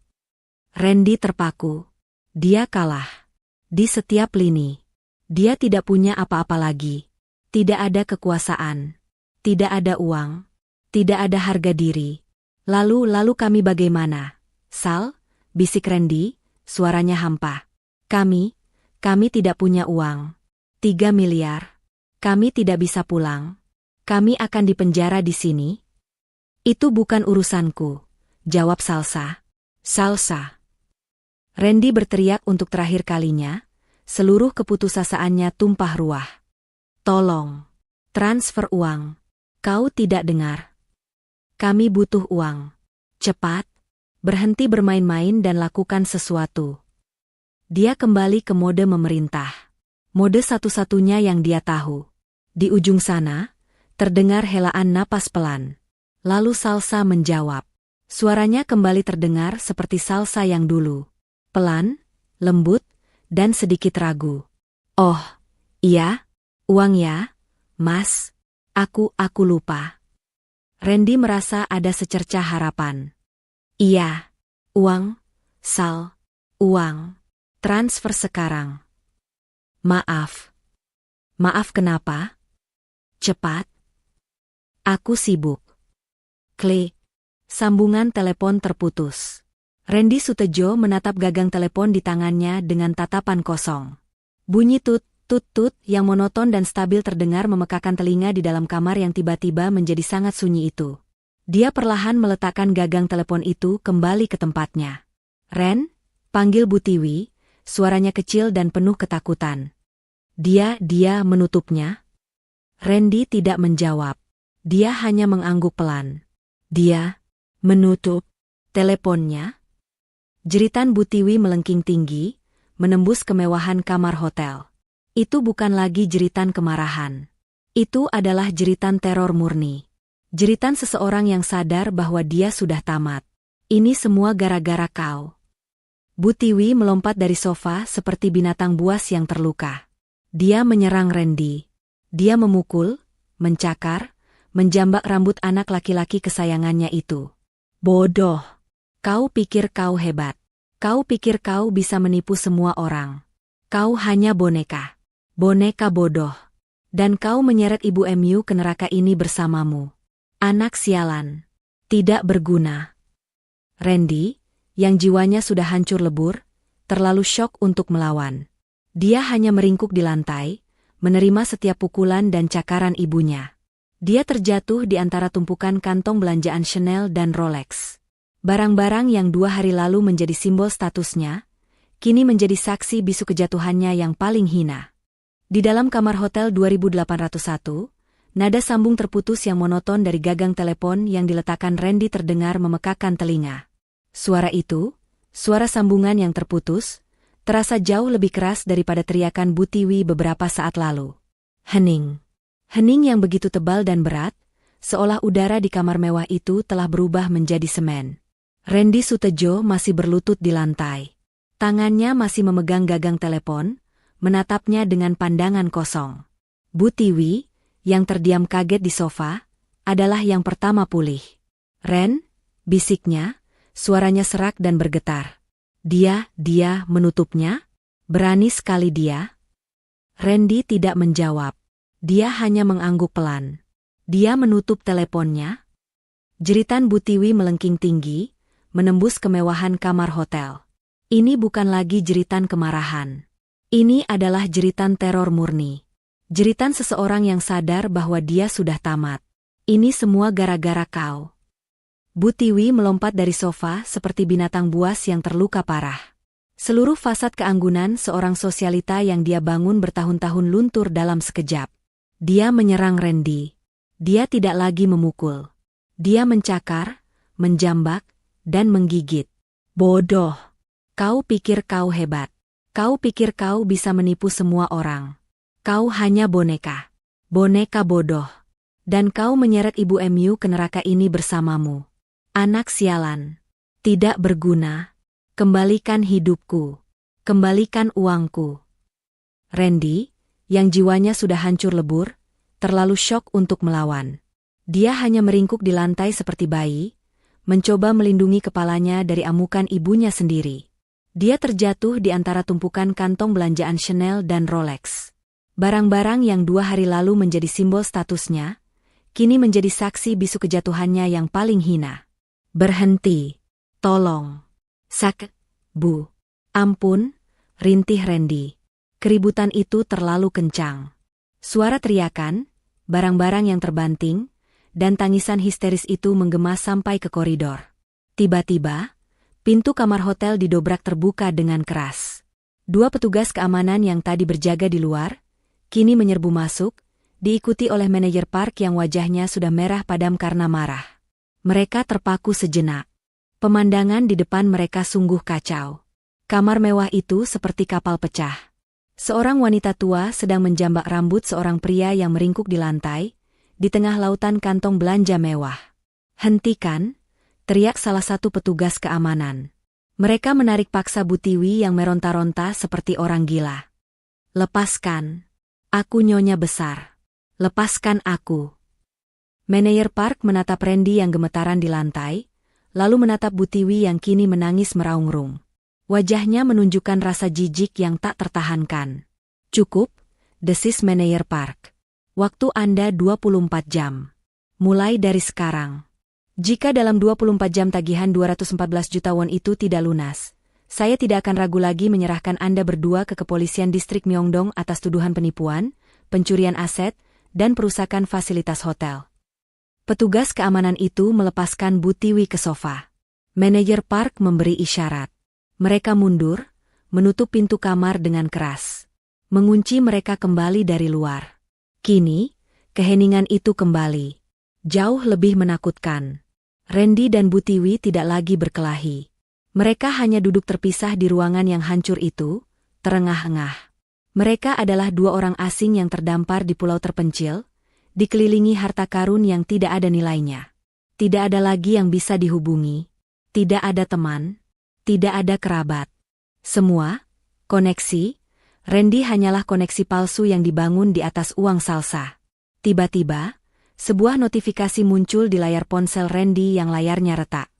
Randy terpaku. Dia kalah. Di setiap lini. Dia tidak punya apa-apa lagi. Tidak ada kekuasaan. Tidak ada uang. Tidak ada harga diri. Lalu kami bagaimana? Sal, bisik Randy, suaranya hampa. Kami tidak punya uang. 3 miliar. Kami tidak bisa pulang. Kami akan dipenjara di sini. Itu bukan urusanku, jawab Salsa. Salsa. Randy berteriak untuk terakhir kalinya, seluruh keputusasiaannya tumpah ruah. Tolong, transfer uang. Kau tidak dengar. Kami butuh uang. Cepat, berhenti bermain-main dan lakukan sesuatu. Dia kembali ke mode memerintah. Mode satu-satunya yang dia tahu. Di ujung sana, terdengar helaan napas pelan. Lalu Salsa menjawab. Suaranya kembali terdengar seperti Salsa yang dulu. Pelan, lembut, dan sedikit ragu. Oh, iya, uang ya, Mas. Aku lupa. Randy merasa ada secercah harapan. Iya, uang, Sal, uang. Transfer sekarang. Maaf. Maaf kenapa? Cepat. Aku sibuk. Klik. Sambungan telepon terputus. Randy Sutejo menatap gagang telepon di tangannya dengan tatapan kosong. Bunyi tut yang monoton dan stabil terdengar memekakan telinga di dalam kamar yang tiba-tiba menjadi sangat sunyi itu. Dia perlahan meletakkan gagang telepon itu kembali ke tempatnya. Ren, panggil Bu Tiwi, suaranya kecil dan penuh ketakutan. Dia menutupnya? Randy tidak menjawab. Dia hanya mengangguk pelan. Dia menutup teleponnya? Jeritan Bu Tiwi melengking tinggi, menembus kemewahan kamar hotel. Itu bukan lagi jeritan kemarahan. Itu adalah jeritan teror murni. Jeritan seseorang yang sadar bahwa dia sudah tamat. Ini semua gara-gara kau. Bu Tiwi melompat dari sofa seperti binatang buas yang terluka. Dia menyerang Randy. Dia memukul, mencakar, menjambak rambut anak laki-laki kesayangannya itu. Bodoh. Kau pikir kau hebat. Kau pikir kau bisa menipu semua orang. Kau hanya boneka. Boneka bodoh. Dan kau menyeret ibu MU ke neraka ini bersamamu. Anak sialan. Tidak berguna. Randy, yang jiwanya sudah hancur lebur, terlalu syok untuk melawan. Dia hanya meringkuk di lantai, menerima setiap pukulan dan cakaran ibunya. Dia terjatuh di antara tumpukan kantong belanjaan Chanel dan Rolex. Barang-barang yang 2 hari lalu menjadi simbol statusnya, kini menjadi saksi bisu kejatuhannya yang paling hina. Di dalam kamar hotel 2801, nada sambung terputus yang monoton dari gagang telepon yang diletakkan Randy terdengar memekakan telinga. Suara itu, suara sambungan yang terputus, terasa jauh lebih keras daripada teriakan Bu Tiwi beberapa saat lalu. Hening. Hening yang begitu tebal dan berat, seolah udara di kamar mewah itu telah berubah menjadi semen. Randy Sutejo masih berlutut di lantai. Tangannya masih memegang gagang telepon, menatapnya dengan pandangan kosong. Bu Tiwi, yang terdiam kaget di sofa, adalah yang pertama pulih. "Ren," bisiknya, suaranya serak dan bergetar. Dia menutupnya? Berani sekali dia?" Randy tidak menjawab. Dia hanya mengangguk pelan. Dia menutup teleponnya. Jeritan Bu Tiwi melengking tinggi, menembus kemewahan kamar hotel. Ini bukan lagi jeritan kemarahan. Ini adalah jeritan teror murni. Jeritan seseorang yang sadar bahwa dia sudah tamat. Ini semua gara-gara kau. Bu Tiwi melompat dari sofa seperti binatang buas yang terluka parah. Seluruh fasad keanggunan seorang sosialita yang dia bangun bertahun-tahun luntur dalam sekejap. Dia menyerang Randy. Dia tidak lagi memukul. Dia mencakar, menjambak, dan menggigit. Bodoh. Kau pikir kau hebat. Kau pikir kau bisa menipu semua orang. Kau hanya boneka. Boneka bodoh. Dan kau menyeret ibu MU ke neraka ini bersamamu. Anak sialan. Tidak berguna. Kembalikan hidupku. Kembalikan uangku. Randy, yang jiwanya sudah hancur lebur, terlalu syok untuk melawan. Dia hanya meringkuk di lantai seperti bayi, mencoba melindungi kepalanya dari amukan ibunya sendiri. Dia terjatuh di antara tumpukan kantong belanjaan Chanel dan Rolex. Barang-barang yang 2 hari lalu menjadi simbol statusnya, kini menjadi saksi bisu kejatuhannya yang paling hina. "Berhenti. Tolong. Sakit, Bu." "Ampun," rintih Randy. Keributan itu terlalu kencang. Suara teriakan, barang-barang yang terbanting, dan tangisan histeris itu menggema sampai ke koridor. Tiba-tiba, pintu kamar hotel didobrak terbuka dengan keras. 2 petugas keamanan yang tadi berjaga di luar, kini menyerbu masuk, diikuti oleh manajer park yang wajahnya sudah merah padam karena marah. Mereka terpaku sejenak. Pemandangan di depan mereka sungguh kacau. Kamar mewah itu seperti kapal pecah. Seorang wanita tua sedang menjambak rambut seorang pria yang meringkuk di lantai, di tengah lautan kantong belanja mewah. "Hentikan!" teriak salah satu petugas keamanan. Mereka menarik paksa Bu Tiwi yang meronta-ronta seperti orang gila. "Lepaskan. Aku nyonya besar. Lepaskan aku." Manajer park menatap Randy yang gemetaran di lantai, lalu menatap Bu Tiwi yang kini menangis meraung-raung. Wajahnya menunjukkan rasa jijik yang tak tertahankan. "Cukup," desis manajer park. "Waktu Anda 24 jam. Mulai dari sekarang. Jika dalam 24 jam tagihan 214 juta won itu tidak lunas, saya tidak akan ragu lagi menyerahkan Anda berdua ke kepolisian distrik Myeongdong atas tuduhan penipuan, pencurian aset, dan perusakan fasilitas hotel." Petugas keamanan itu melepaskan Bu Tiwi ke sofa. Manajer park memberi isyarat. Mereka mundur, menutup pintu kamar dengan keras. Mengunci mereka kembali dari luar. Kini, keheningan itu kembali. Jauh lebih menakutkan. Randy dan Bu Tiwi tidak lagi berkelahi. Mereka hanya duduk terpisah di ruangan yang hancur itu, terengah-engah. Mereka adalah dua orang asing yang terdampar di pulau terpencil, dikelilingi harta karun yang tidak ada nilainya. Tidak ada lagi yang bisa dihubungi. Tidak ada teman. Tidak ada kerabat. Semua, koneksi, Randy hanyalah koneksi palsu yang dibangun di atas uang salsa. Tiba-tiba, sebuah notifikasi muncul di layar ponsel Randy yang layarnya retak.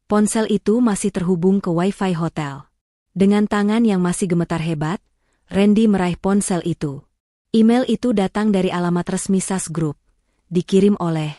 Ponsel itu masih terhubung ke Wi-Fi hotel. Dengan tangan yang masih gemetar hebat, Randy meraih ponsel itu. Email itu datang dari alamat resmi SAS Group. Dikirim oleh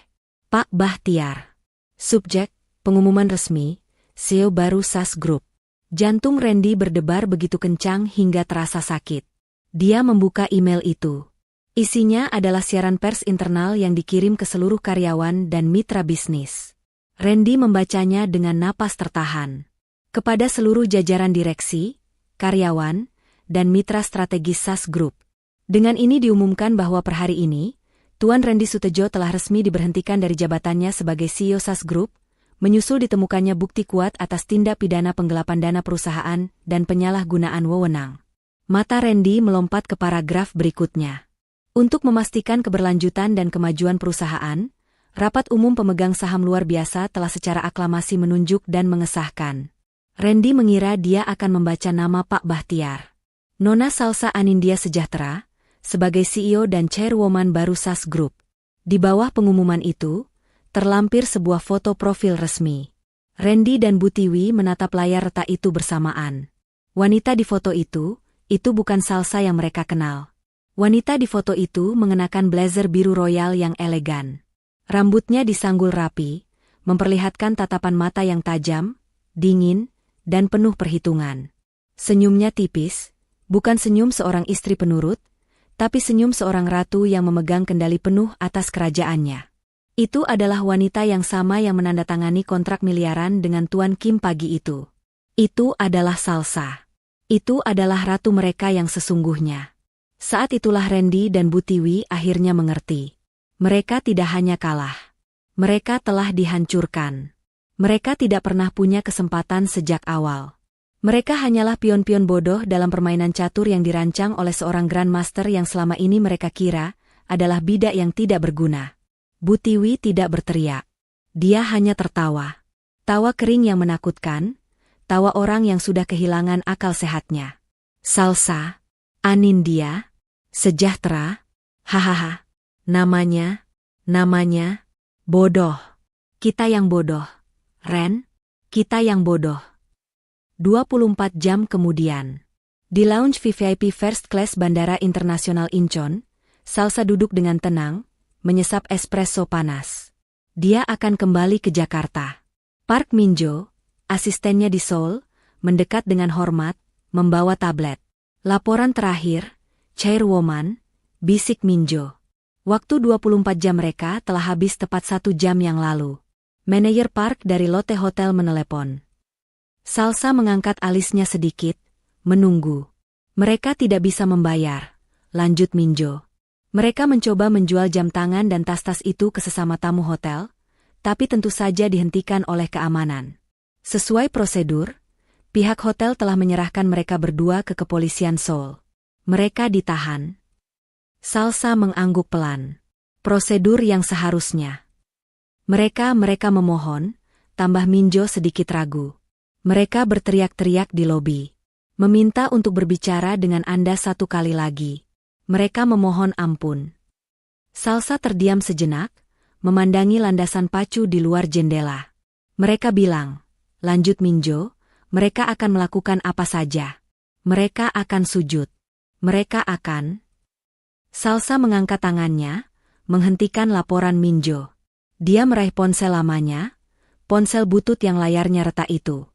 Pak Bahtiar. Subjek, pengumuman resmi, CEO baru SAS Group. Jantung Randy berdebar begitu kencang hingga terasa sakit. Dia membuka email itu. Isinya adalah siaran pers internal yang dikirim ke seluruh karyawan dan mitra bisnis. Randy membacanya dengan napas tertahan. Kepada seluruh jajaran direksi, karyawan, dan mitra strategis SAS Group. Dengan ini diumumkan bahwa per hari ini, Tuan Randy Sutejo telah resmi diberhentikan dari jabatannya sebagai CEO SAS Group, menyusul ditemukannya bukti kuat atas tindak pidana penggelapan dana perusahaan dan penyalahgunaan wewenang. Mata Randy melompat ke paragraf berikutnya. Untuk memastikan keberlanjutan dan kemajuan perusahaan, rapat umum pemegang saham luar biasa telah secara aklamasi menunjuk dan mengesahkan. Randy mengira dia akan membaca nama Pak Bahtiar. Nona Salsa Anindya Sejahtera, sebagai CEO dan chairwoman baru SAS Group. Di bawah pengumuman itu, terlampir sebuah foto profil resmi. Randy dan Bu Tiwi menatap layar retak itu bersamaan. Wanita di foto itu bukan Salsa yang mereka kenal. Wanita di foto itu mengenakan blazer biru royal yang elegan. Rambutnya disanggul rapi, memperlihatkan tatapan mata yang tajam, dingin, dan penuh perhitungan. Senyumnya tipis, bukan senyum seorang istri penurut, tapi senyum seorang ratu yang memegang kendali penuh atas kerajaannya. Itu adalah wanita yang sama yang menandatangani kontrak miliaran dengan Tuan Kim pagi itu. Itu adalah Salsa. Itu adalah ratu mereka yang sesungguhnya. Saat itulah Randy dan Bu Tiwi akhirnya mengerti. Mereka tidak hanya kalah. Mereka telah dihancurkan. Mereka tidak pernah punya kesempatan sejak awal. Mereka hanyalah pion-pion bodoh dalam permainan catur yang dirancang oleh seorang Grandmaster yang selama ini mereka kira adalah bidak yang tidak berguna. Bu Tiwi tidak berteriak. Dia hanya tertawa. Tawa kering yang menakutkan, tawa orang yang sudah kehilangan akal sehatnya. Salsa, Anindya, Sejahtera, hahaha. Namanya, bodoh. Kita yang bodoh. Ren, kita yang bodoh. 24 jam kemudian. Di lounge VVIP First Class Bandara Internasional Incheon, Salsa duduk dengan tenang, menyesap espresso panas. Dia akan kembali ke Jakarta. Park Minjo, asistennya di Seoul, mendekat dengan hormat, membawa tablet. Laporan terakhir, Chairwoman, bisik Minjo. Waktu 24 jam mereka telah habis tepat 1 jam yang lalu. Manajer Park dari Lotte Hotel menelepon. Salsa mengangkat alisnya sedikit, menunggu. Mereka tidak bisa membayar, lanjut Minjo. Mereka mencoba menjual jam tangan dan tas-tas itu ke sesama tamu hotel, tapi tentu saja dihentikan oleh keamanan. Sesuai prosedur, pihak hotel telah menyerahkan mereka berdua ke kepolisian Seoul. Mereka ditahan. Salsa mengangguk pelan. Prosedur yang seharusnya. Mereka memohon, tambah Minjo sedikit ragu. Mereka berteriak-teriak di lobi. Meminta untuk berbicara dengan Anda 1 kali lagi. Mereka memohon ampun. Salsa terdiam sejenak, memandangi landasan pacu di luar jendela. Mereka bilang, lanjut Minjo, mereka akan melakukan apa saja. Mereka akan sujud. Mereka akan... Salsa mengangkat tangannya, menghentikan laporan Minjo. Dia meraih ponsel lamanya, ponsel butut yang layarnya retak itu.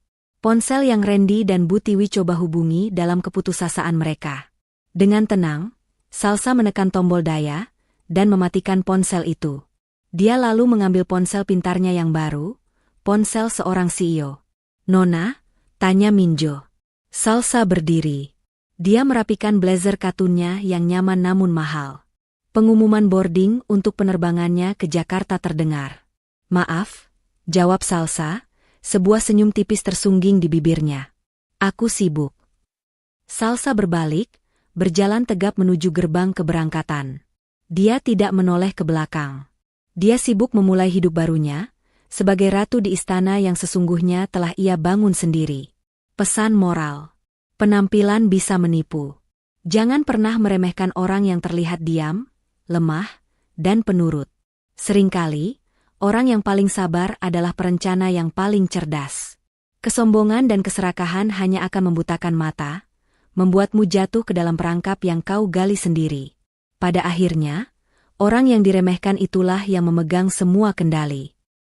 Ponsel yang Randy dan Bu Tiwi coba hubungi dalam keputusasaan mereka. Dengan tenang, Salsa menekan tombol daya, dan mematikan ponsel itu. Dia lalu mengambil ponsel pintarnya yang baru, ponsel seorang CEO. Nona, tanya Minjo. Salsa berdiri. Dia merapikan blazer katunnya yang nyaman namun mahal. Pengumuman boarding untuk penerbangannya ke Jakarta terdengar. Maaf, jawab Salsa, sebuah senyum tipis tersungging di bibirnya. Aku sibuk. Salsa berbalik, berjalan tegap menuju gerbang keberangkatan. Dia tidak menoleh ke belakang. Dia sibuk memulai hidup barunya, sebagai ratu di istana yang sesungguhnya telah ia bangun sendiri. Pesan moral. Penampilan bisa menipu. Jangan pernah meremehkan orang yang terlihat diam, lemah, dan penurut. Seringkali, orang yang paling sabar adalah perencana yang paling cerdas. Kesombongan dan keserakahan hanya akan membutakan mata, membuatmu jatuh ke dalam perangkap yang kau gali sendiri. Pada akhirnya, orang yang diremehkan itulah yang memegang semua kendali.